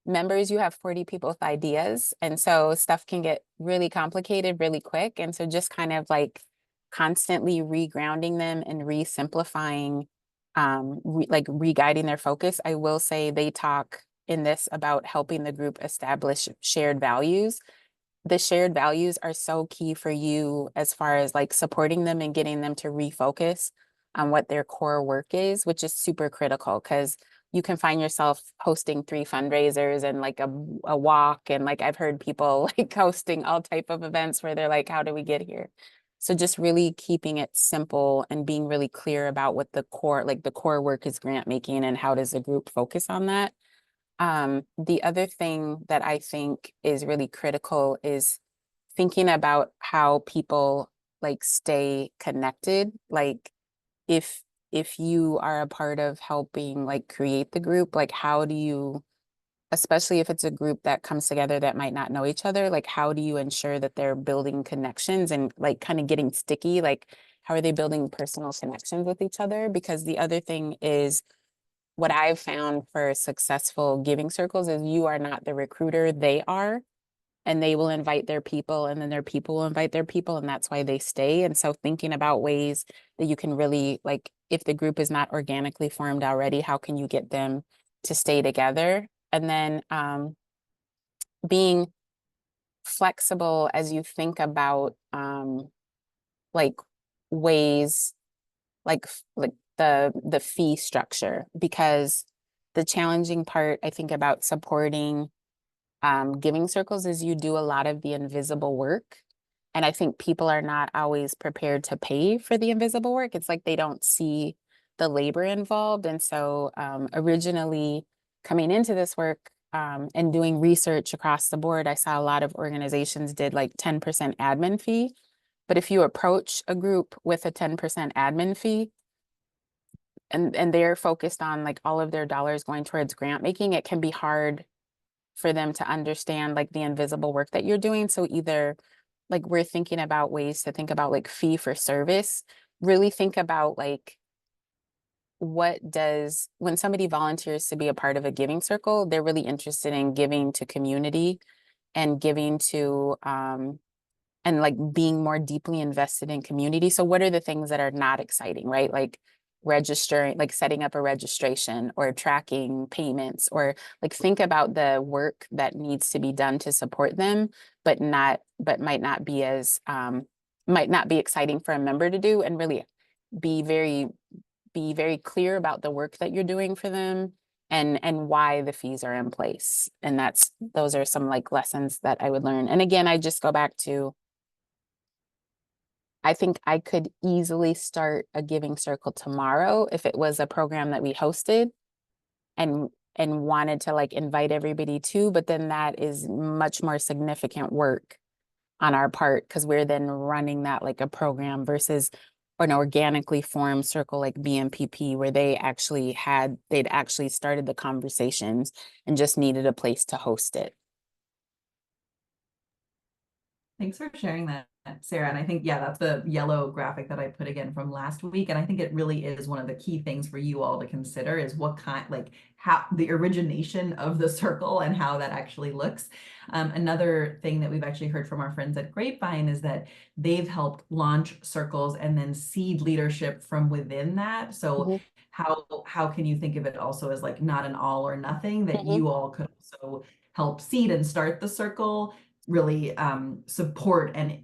members, you have 40 people with ideas. And so stuff can get really complicated really quick. And so just kind of like constantly regrounding them and re-simplifying, like re-guiding their focus. I will say they talk in this about helping the group establish shared values. The shared values are so key for you as far as like supporting them and getting them to refocus on what their core work is, which is super critical because you can find yourself hosting 3 fundraisers and like a walk. And like I've heard people like hosting all type of events where they're like, how do we get here? So just really keeping it simple and being really clear about what the core, like the core work is grant making and how does the group focus on that. The other thing that I think is really critical is thinking about how people like stay connected. Like if you are a part of helping like create the group, like how do you, especially if it's a group that comes together that might not know each other, like how do you ensure that they're building connections and like kind of getting sticky? Like how are they building personal connections with each other? Because the other thing is, what I've found for successful giving circles is you are not the recruiter, they are, and they will invite their people and then their people will invite their people, and that's why they stay. And so thinking about ways that you can really, like, if the group is not organically formed already, how can you get them to stay together? And then being flexible as you think about like ways like the fee structure, because the challenging part I think about supporting giving circles is you do a lot of the invisible work, and I think people are not always prepared to pay for the invisible work. It's like they don't see the labor involved. And so originally coming into this work and doing research across the board, I saw a lot of organizations did like 10% admin fee. But if you approach a group with a 10% admin fee, and they're focused on like all of their dollars going towards grant making, it can be hard for them to understand like the invisible work that you're doing. So either like we're thinking about ways to think about like fee for service, really think about like, when somebody volunteers to be a part of a giving circle, they're really interested in giving to community and giving to, and like being more deeply invested in community. So what are the things that are not exciting, right? Like registering, like setting up a registration or tracking payments, or like think about the work that needs to be done to support them, but might not be as, might not be exciting for a member to do, and really be very clear about the work that you're doing for them, and why the fees are in place. And those are some like lessons that I would learn. And again, I just go back to, I think I could easily start a giving circle tomorrow if it was a program that we hosted and wanted to like invite everybody to, but then that is much more significant work on our part, because we're then running that like a program versus an organically formed circle like BMPP, where they'd actually started the conversations and just needed a place to host it. Thanks for sharing that, Sarah. And I think, yeah, that's the yellow graphic that I put again from last week. And I think it really is one of the key things for you all to consider is what kind, like how the origination of the circle and how that actually looks. Another thing that we've actually heard from our friends at Grapevine is that they've helped launch circles and then seed leadership from within that. So how can you think of it also as like not an all or nothing, that you all could also help seed and start the circle, really support and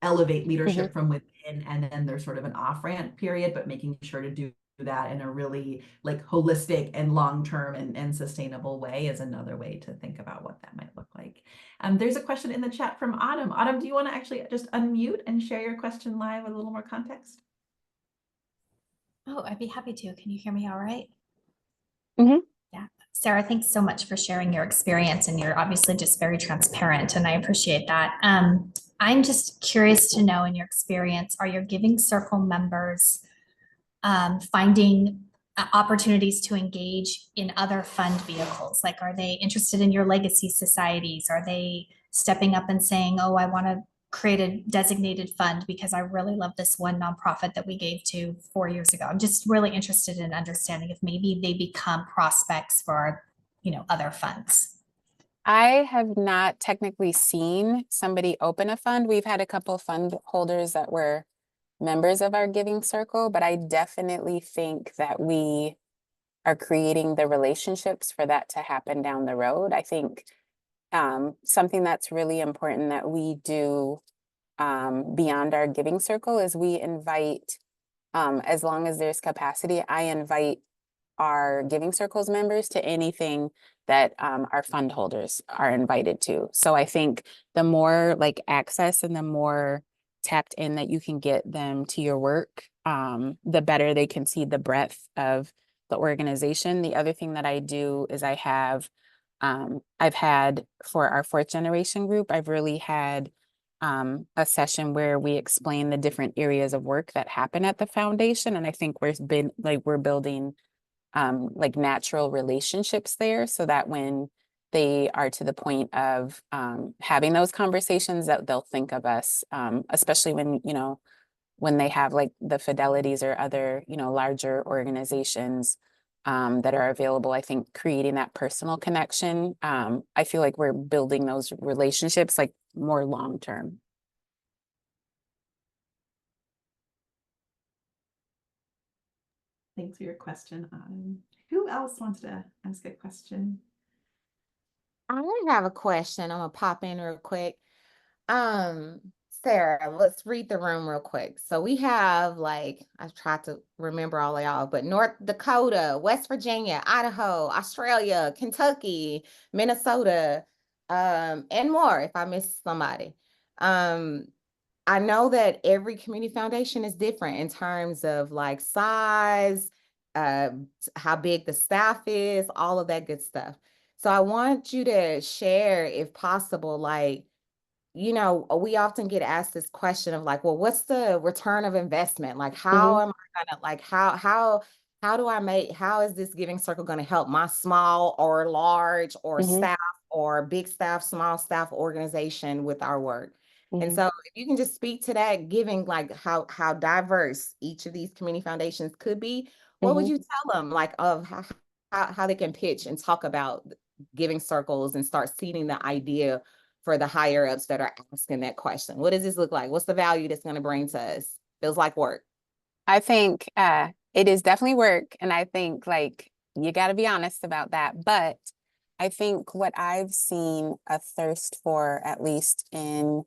elevate leadership from within, and then there's sort of an off-ramp period, but making sure to do that in a really like holistic and long-term and sustainable way is another way to think about what that might look like. There's a question in the chat from Autumn. Autumn, do you want to actually just unmute and share your question live with a little more context? Oh, I'd be happy to. Can you hear me all right? Mm-hmm. Yeah. Sarah, thanks so much for sharing your experience, and you're obviously just very transparent, and I appreciate that. I'm just curious to know, in your experience, are your Giving Circle members finding opportunities to engage in other fund vehicles? Like, are they interested in your legacy societies? Are they stepping up and saying, oh, I want to create a designated fund because I really love this one nonprofit that we gave to 4 years ago? I'm just really interested in understanding if maybe they become prospects for, other funds. I have not technically seen somebody open a fund. We've had a couple fund holders that were members of our giving circle, but I definitely think that we are creating the relationships for that to happen down the road. I think something that's really important that we do beyond our giving circle is we invite, as long as there's capacity, I invite our giving circles members to anything that our fund holders are invited to. So I think the more like access and the more tapped in that you can get them to your work, the better they can see the breadth of the organization. The other thing that I do is I've had for our 4th generation group, I've really had a session where we explain the different areas of work that happen at the foundation. And I think we're building like natural relationships there, so that when they are to the point of having those conversations, that they'll think of us, especially when they have like the Fidelities or other, larger organizations that are available. I think creating that personal connection, I feel like we're building those relationships like more long-term. Thanks for your question, Autumn. Who else wants to ask a question? I have a question. I'm gonna pop in real quick. Sarah, let's read the room real quick. So we have, like, I tried to remember all of y'all, but North Dakota, West Virginia, Idaho, Australia, Kentucky, Minnesota, and more if I missed somebody. I know that every community foundation is different in terms of like size, how big the staff is, all of that good stuff. So I want you to share, if possible, like, we often get asked this question of like, well, what's the return of investment? Like, how am I gonna, like, how is this giving circle gonna help my small or large or staff or big staff, small staff organization with our work? And so if you can just speak to that, giving like how diverse each of these community foundations could be, what would you tell them like of how they can pitch and talk about giving circles and start seeding the idea for the higher ups that are asking that question? What does this look like? What's the value that's going to bring to us? Feels like work. I think it is definitely work. And I think like you got to be honest about that. But I think what I've seen a thirst for, at least in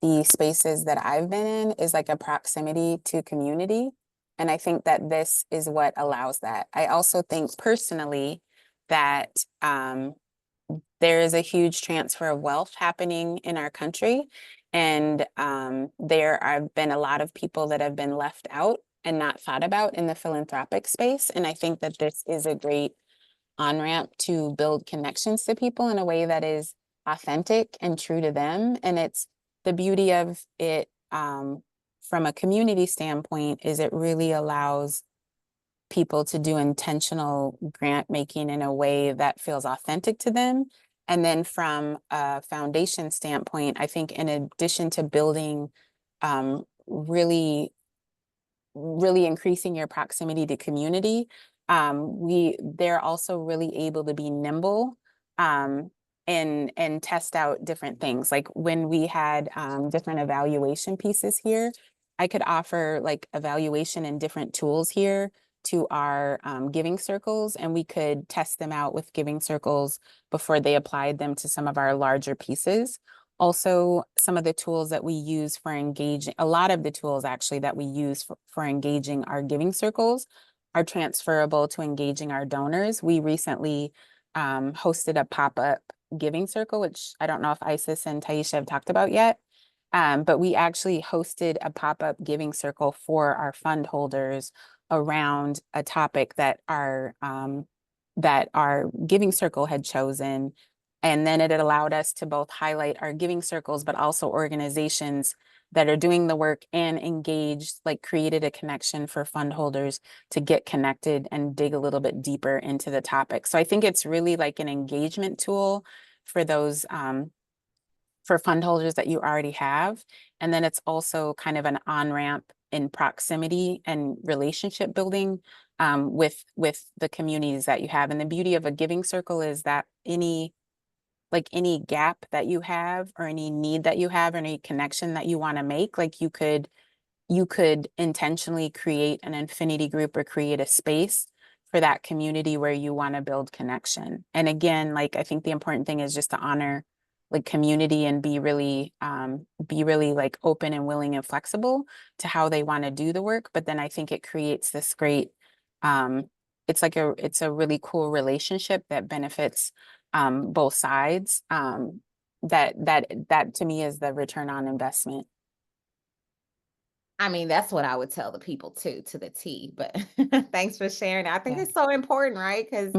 the spaces that I've been in, is like a proximity to community. And I think that this is what allows that. I also think personally that there is a huge transfer of wealth happening in our country. And there have been a lot of people that have been left out and not thought about in the philanthropic space. And I think that this is a great on-ramp to build connections to people in a way that is authentic and true to them. And it's the beauty of it from a community standpoint is it really allows people to do intentional grant making in a way that feels authentic to them. And then from a foundation standpoint, I think in addition to building really increasing your proximity to community, they're also really able to be nimble and test out different things. Like when we had different evaluation pieces here, I could offer like evaluation and different tools here to our giving circles, and we could test them out with giving circles before they applied them to some of our larger pieces. Also, some of the tools that we use for engaging, a lot of the tools actually that we use for engaging our giving circles are transferable to engaging our donors. We recently hosted a pop-up giving circle, which I don't know if Isis and Taisha have talked about yet. But we actually hosted a pop-up giving circle for our fund holders around a topic that our giving circle had chosen. And then it allowed us to both highlight our giving circles, but also organizations that are doing the work and engaged, like created a connection for fund holders to get connected and dig a little bit deeper into the topic. So I think it's really like an engagement tool for those for fund holders that you already have. And then it's also kind of an on-ramp in proximity and relationship building with the communities that you have. And the beauty of a giving circle is that any gap that you have or any need that you have or any connection that you want to make, like you could intentionally create an infinity group or create a space for that community where you want to build connection. And again, like I think the important thing is just to honor like community and be really like open and willing and flexible to how they want to do the work. But then I think it creates this great it's a really cool relationship that benefits both sides. That to me is the return on investment. I mean, that's what I would tell the people too, to the T, but thanks for sharing. I think Yeah. it's so important, right? Because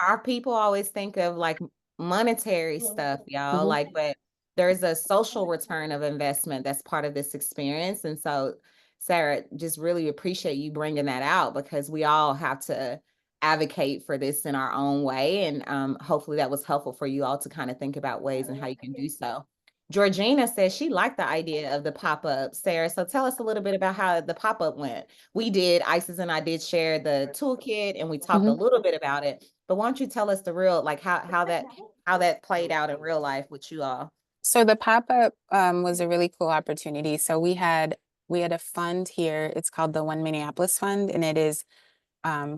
our people always think of like monetary stuff, y'all, like, but there's a social return of investment that's part of this experience. And so, Sarah, just really appreciate you bringing that out because we all have to advocate for this in our own way. And hopefully that was helpful for you all to kind of think about ways and how you can do so. Georgina says she liked the idea of the pop-up, Sarah. So tell us a little bit about how the pop-up went. Isis and I did share the toolkit and we talked a little bit about it, but why don't you tell us the real, like how that played out in real life with you all? So the pop-up was a really cool opportunity. So we had a fund here. It's called the One Minneapolis Fund, and it is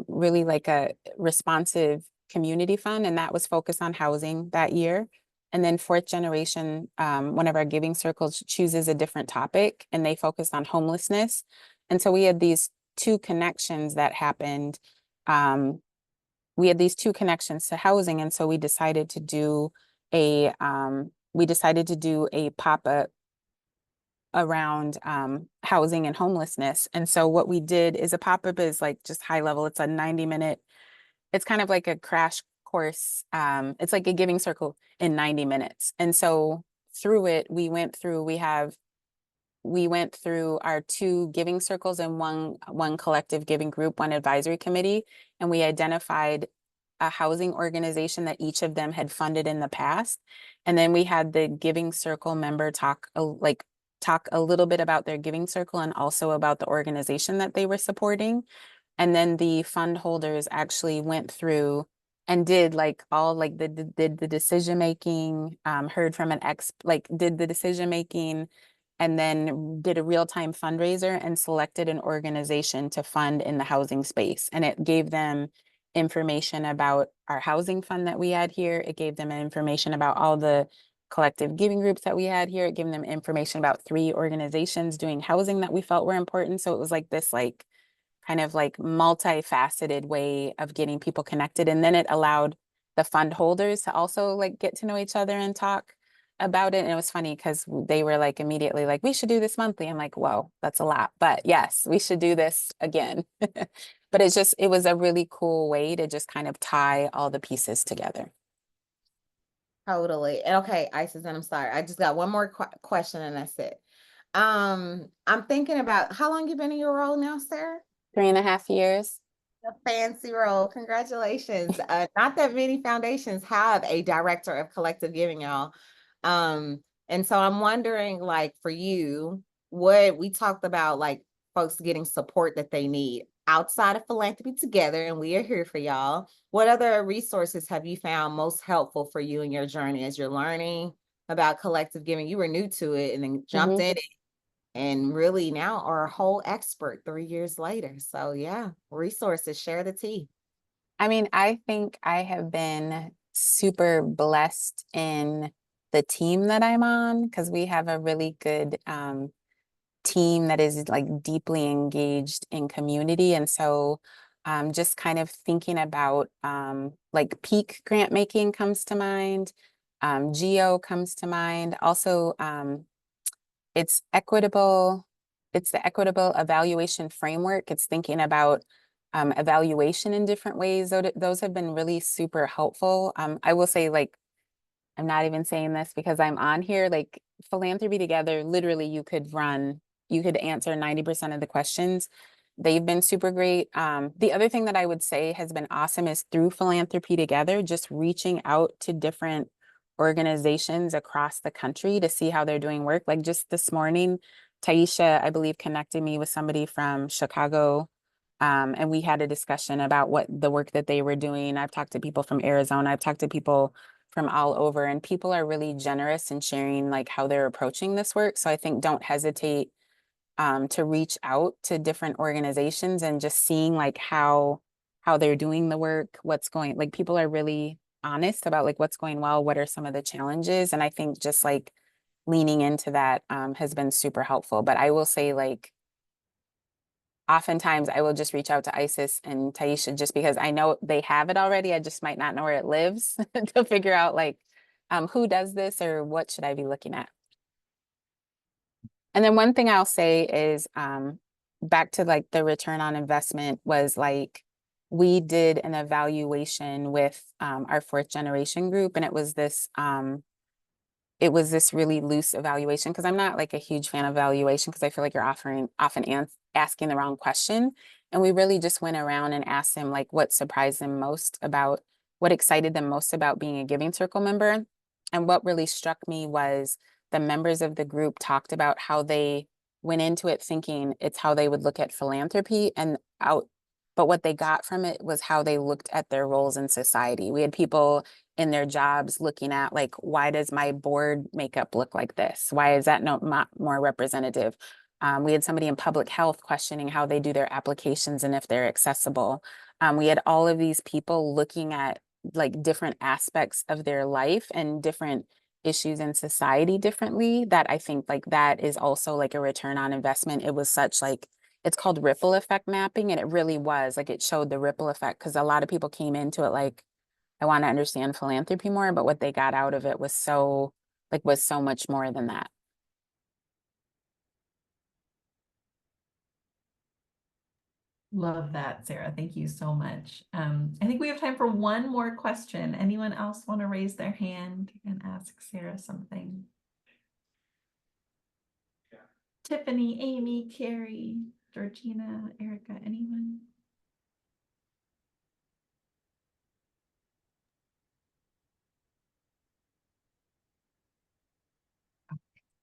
really like a responsive community fund, and that was focused on housing that year. And then Fourth Generation, one of our giving circles, chooses a different topic, and they focused on homelessness. And so we had these two connections that happened. We had these two connections to housing, and so we decided to do a pop-up around housing and homelessness. And so what we did is a pop-up is like just high level. It's a 90-minute, it's kind of like a crash course. It's like a giving circle in 90 minutes. And so through it, we went through our two giving circles and one collective giving group, one advisory committee, and we identified a housing organization that each of them had funded in the past. And then we had the Giving Circle member talk a little bit about their Giving Circle and also about the organization that they were supporting. And then the fund holders actually went through and did like all like did the decision making, heard from did the decision making, and then did a real-time fundraiser and selected an organization to fund in the housing space. And it gave them information about our housing fund that we had here. It gave them information about all the collective giving groups that we had here. It gave them information about 3 organizations doing housing that we felt were important. So it was like this like kind of like multifaceted way of getting people connected. And then it allowed the fund holders to also like get to know each other and talk about it. And it was funny because they were like immediately like, we should do this monthly. I'm like, whoa, that's a lot. But yes, we should do this again. But it was a really cool way to just kind of tie all the pieces together. Totally. Okay, Isis, and I'm sorry. I just got one more question and that's it. I'm thinking about how long you been in your role now, Sarah? 3.5 years. A fancy role. Congratulations. Not that many foundations have a director of collective giving, y'all. And so I'm wondering, like, for you, what we talked about, like folks getting support that they need outside of Philanthropy Together, and we are here for y'all. What other resources have you found most helpful for you in your journey as you're learning about collective giving? You were new to it and then jumped in it and really now are a whole expert 3 years later. So yeah, resources, share the tea. I mean, I think I have been super blessed in the team that I'm on because we have a really good team that is like deeply engaged in community. And so just kind of thinking about like peak grant making comes to mind, Geo comes to mind. Also, it's equitable. It's the equitable evaluation framework. It's thinking about evaluation in different ways. Those have been really super helpful. I will say, like, I'm not even saying this because I'm on here, like Philanthropy Together, literally you could answer 90% of the questions. They've been super great. The other thing that I would say has been awesome is through Philanthropy Together, just reaching out to different organizations across the country to see how they're doing work. Like just this morning, Taisha, I believe, connected me with somebody from Chicago. And we had a discussion about what the work that they were doing. I've talked to people from Arizona. I've talked to people from all over, and people are really generous in sharing like how they're approaching this work. So I think don't hesitate to reach out to different organizations and just seeing like how they're doing the work, what's going, like people are really honest about like what's going well, what are some of the challenges. And I think just like leaning into that has been super helpful. But I will say like oftentimes I will just reach out to Isis and Taisha just because I know they have it already. I just might not know where it lives to figure out like who does this or what should I be looking at. And then one thing I'll say is back to like the return on investment was like we did an evaluation with our 4th generation group, and it was this really loose evaluation because I'm not like a huge fan of evaluation because I feel like you're often asking the wrong question. And we really just went around and asked them like what surprised them most about, what excited them most about being a Giving Circle member. And what really struck me was the members of the group talked about how they went into it thinking it's how they would look at philanthropy but what they got from it was how they looked at their roles in society. We had people in their jobs looking at like, why does my board makeup look like this? Why is that not more representative? We had somebody in public health questioning how they do their applications and if they're accessible. We had all of these people looking at like different aspects of their life and different issues in society differently, that I think like that is also like a return on investment. It was such like, it's called ripple effect mapping. And it really was like, it showed the ripple effect because a lot of people came into it like, I want to understand philanthropy more, but what they got out of it was so much more than that. Love that, Sarah. Thank you so much. I think we have time for one more question. Anyone else want to raise their hand and ask Sarah something? Tiffany, Amy, Carrie, Georgina, Erica, anyone?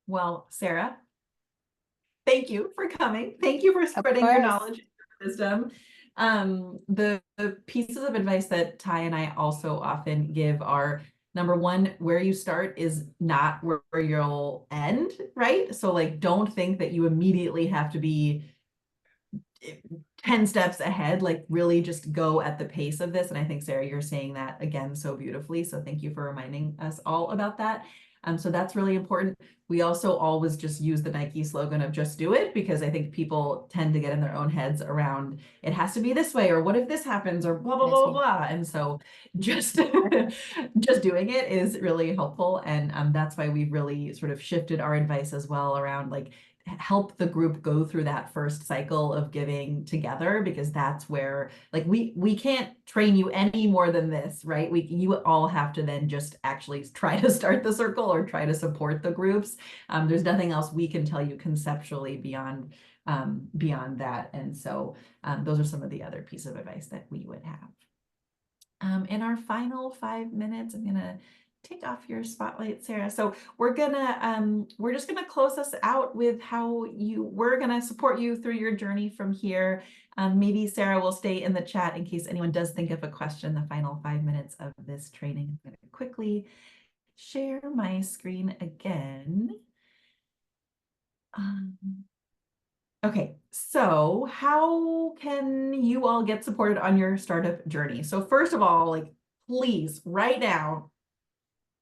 Well, Sarah, thank you for coming. Thank you for spreading your course. knowledge and wisdom. The pieces of advice that Ty and I also often give are, number one, where you start is not where you'll end, right? So like, don't think that you immediately have to be 10 steps ahead, like really just go at the pace of this. And I think, Sarah, you're saying that again so beautifully. So thank you for reminding us all about that. So that's really important. We also always just use the Nike slogan of just do it, because I think people tend to get in their own heads around it has to be this way, or what if this happens, or blah, blah, blah, blah, blah. And so just, just doing it is really helpful. And that's why we've really sort of shifted our advice as well around like, help the group go through that first cycle of giving together, because that's where like we can't train you any more than this, right? You all have to then just actually try to start the circle or try to support the groups. There's nothing else we can tell you conceptually beyond that. And so those are some of the other pieces of advice that we would have. In our final 5 minutes, I'm gonna take off your spotlight, Sarah. So we're just gonna close us out with how we're gonna support you through your journey from here. Maybe Sarah will stay in the chat in case anyone does think of a question the final 5 minutes of this training. I'm gonna quickly share my screen again. Okay, so how can you all get supported on your startup journey? So first of all, like, please, right now,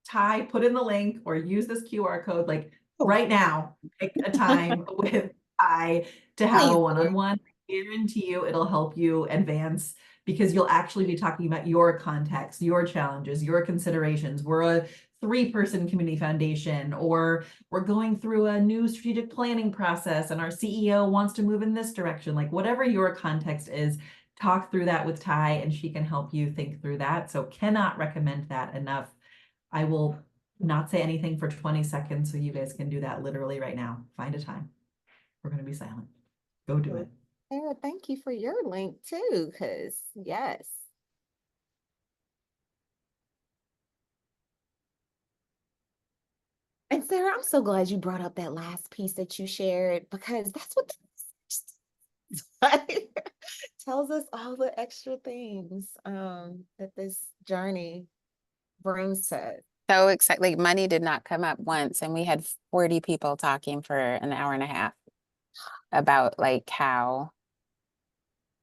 Ty, put in the link or use this QR code, like right now, pick a time with Ty to have a one-on-one. I guarantee you it'll help you advance, because you'll actually be talking about your context, your challenges, your considerations. We're a 3-person community foundation, or we're going through a new strategic planning process and our CEO wants to move in this direction. Like whatever your context is, talk through that with Ty and she can help you think through that. So cannot recommend that enough. I will not say anything for 20 seconds so you guys can do that literally right now. Find a time. We're going to be silent. Go do it. Sarah, thank you for your link too, because yes. And Sarah, I'm so glad you brought up that last piece that you shared, because that's what tells us all the extra things that this journey brings to us. So excited. Like money did not come up once, and we had 40 people talking for an hour and a half about like how,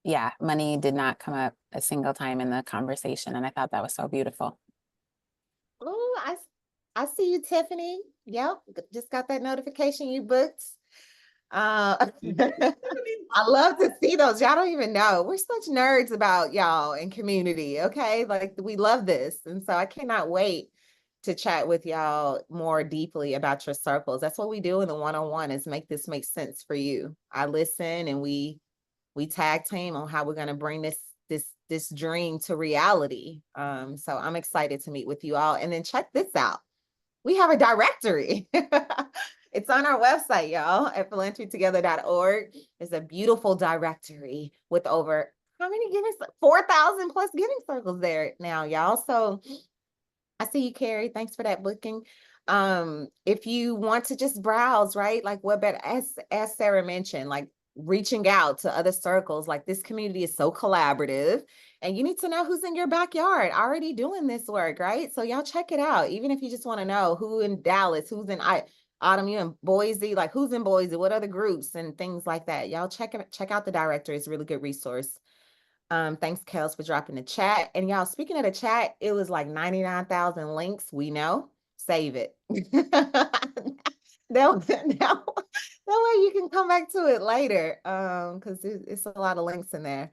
yeah, money did not come up a single time in the conversation. And I thought that was so beautiful. Oh, I see you, Tiffany. Yep, just got that notification you booked. I love to see those. Y'all don't even know. We're such nerds about y'all and community, okay? Like we love this. And so I cannot wait to chat with y'all more deeply about your circles. That's what we do in the one-on-one, is make this make sense for you. I listen and we tag team on how we're going to bring this dream to reality. So I'm excited to meet with you all. And then check this out. We have a directory. It's on our website, y'all, at philanthropytogether.org. It's a beautiful directory with over how many 4,000 plus giving circles there now, y'all. So I see you, Carrie. Thanks for that booking. If you want to just browse, right? Like what better, as Sarah mentioned, like reaching out to other circles, like this community is so collaborative, and you need to know who's in your backyard already doing this work, right? So y'all check it out. Even if you just want to know who in Dallas, who's in Autumn, you in Boise, like who's in Boise, what other groups and things like that. Y'all check out the directory. It's a really good resource. Thanks, Kels, for dropping the chat. And y'all, speaking of the chat, it was like 99,000 links. We know. Save it. That way you can come back to it later, because it's a lot of links in there.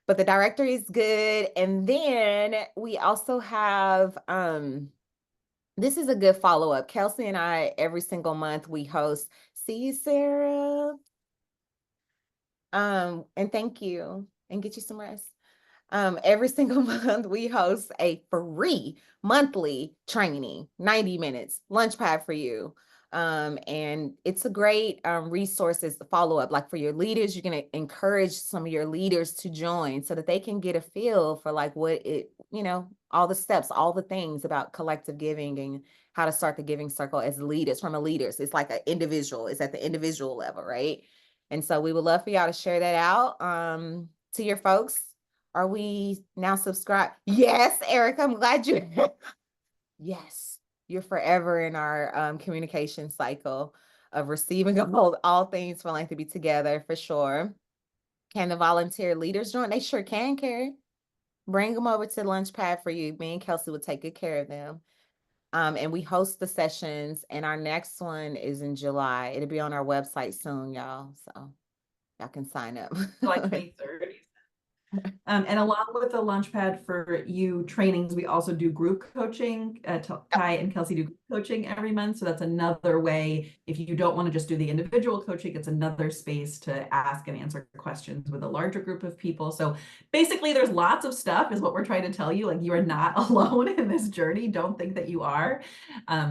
But the directory is good. And then we also have, this is a good follow-up. Kelsey and I, every single month, we host, see you, Sarah. And thank you, and get you some rest. Every single month, we host a free monthly training, 90 minutes, Launchpad for you. And it's a great resources to follow up. Like for your leaders, you're going to encourage some of your leaders to join so that they can get a feel for like what it, you know, all the steps, all the things about collective giving and how to start the giving circle as leaders from a leaders. It's like an individual, it's at the individual level, right? And so we would love for y'all to share that out to your folks. Are we now subscribed? Yes, Eric, I'm glad you. Yes, you're forever in our communication cycle of receiving all things philanthropy together for sure. Can the volunteer leaders join? They sure can, Carrie. Bring them over to Launchpad for you. Me and Kelsey will take good care of them. And we host the sessions, and our next one is in July. It'll be on our website soon, y'all. So y'all can sign up. July 23rd. And along with the Launchpad for You trainings, we also do group coaching. Ty and Kelsey do group coaching every month. So that's another way. If you don't want to just do the individual coaching, it's another space to ask and answer questions with a larger group of people. So basically, there's lots of stuff is what we're trying to tell you. Like, you are not alone in this journey. Don't think that you are.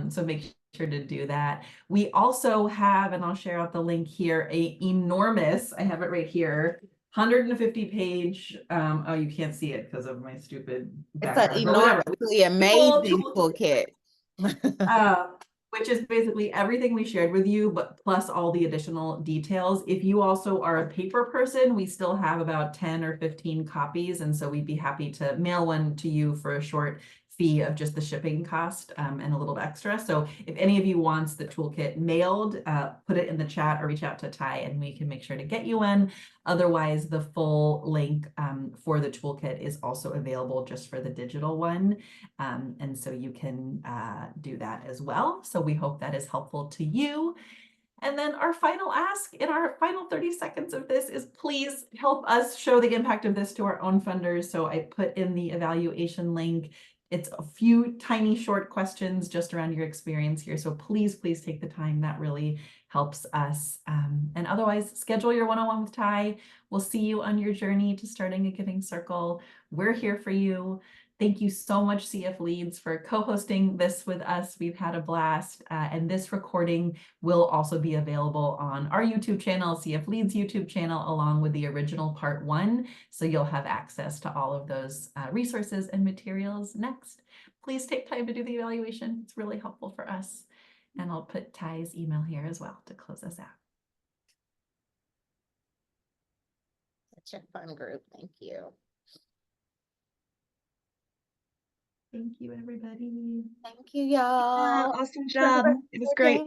So make sure to do that. We also have, and I'll share out the link here, a enormous, I have it right here, 150-page, oh, you can't see it because of my stupid background. It's an But whatever. enormously amazing toolkit. Which is basically everything we shared with you, but plus all the additional details. If you also are a paper person, we still have about 10 or 15 copies. And so we'd be happy to mail one to you for a short fee of just the shipping cost and a little extra. So if any of you wants the toolkit mailed, put it in the chat or reach out to Ty and we can make sure to get you one. Otherwise, the full link for the toolkit is also available just for the digital one. And so you can do that as well. So we hope that is helpful to you. And then our final ask in our final 30 seconds of this is please help us show the impact of this to our own funders. So I put in the evaluation link. It's a few tiny short questions just around your experience here. So please, please take the time. That really helps us. And otherwise, schedule your one-on-one with Ty. We'll see you on your journey to starting a giving circle. We're here for you. Thank you so much, CFLeads, for co-hosting this with us. We've had a blast. And this recording will also be available on our YouTube channel, CFLeads YouTube channel, along with the original part 1. So you'll have access to all of those resources and materials next. Please take time to do the evaluation. It's really helpful for us. And I'll put Ty's email here as well to close us out. Such a fun group. Thank you. Thank you, everybody. Thank you, y'all. Awesome job. It was great.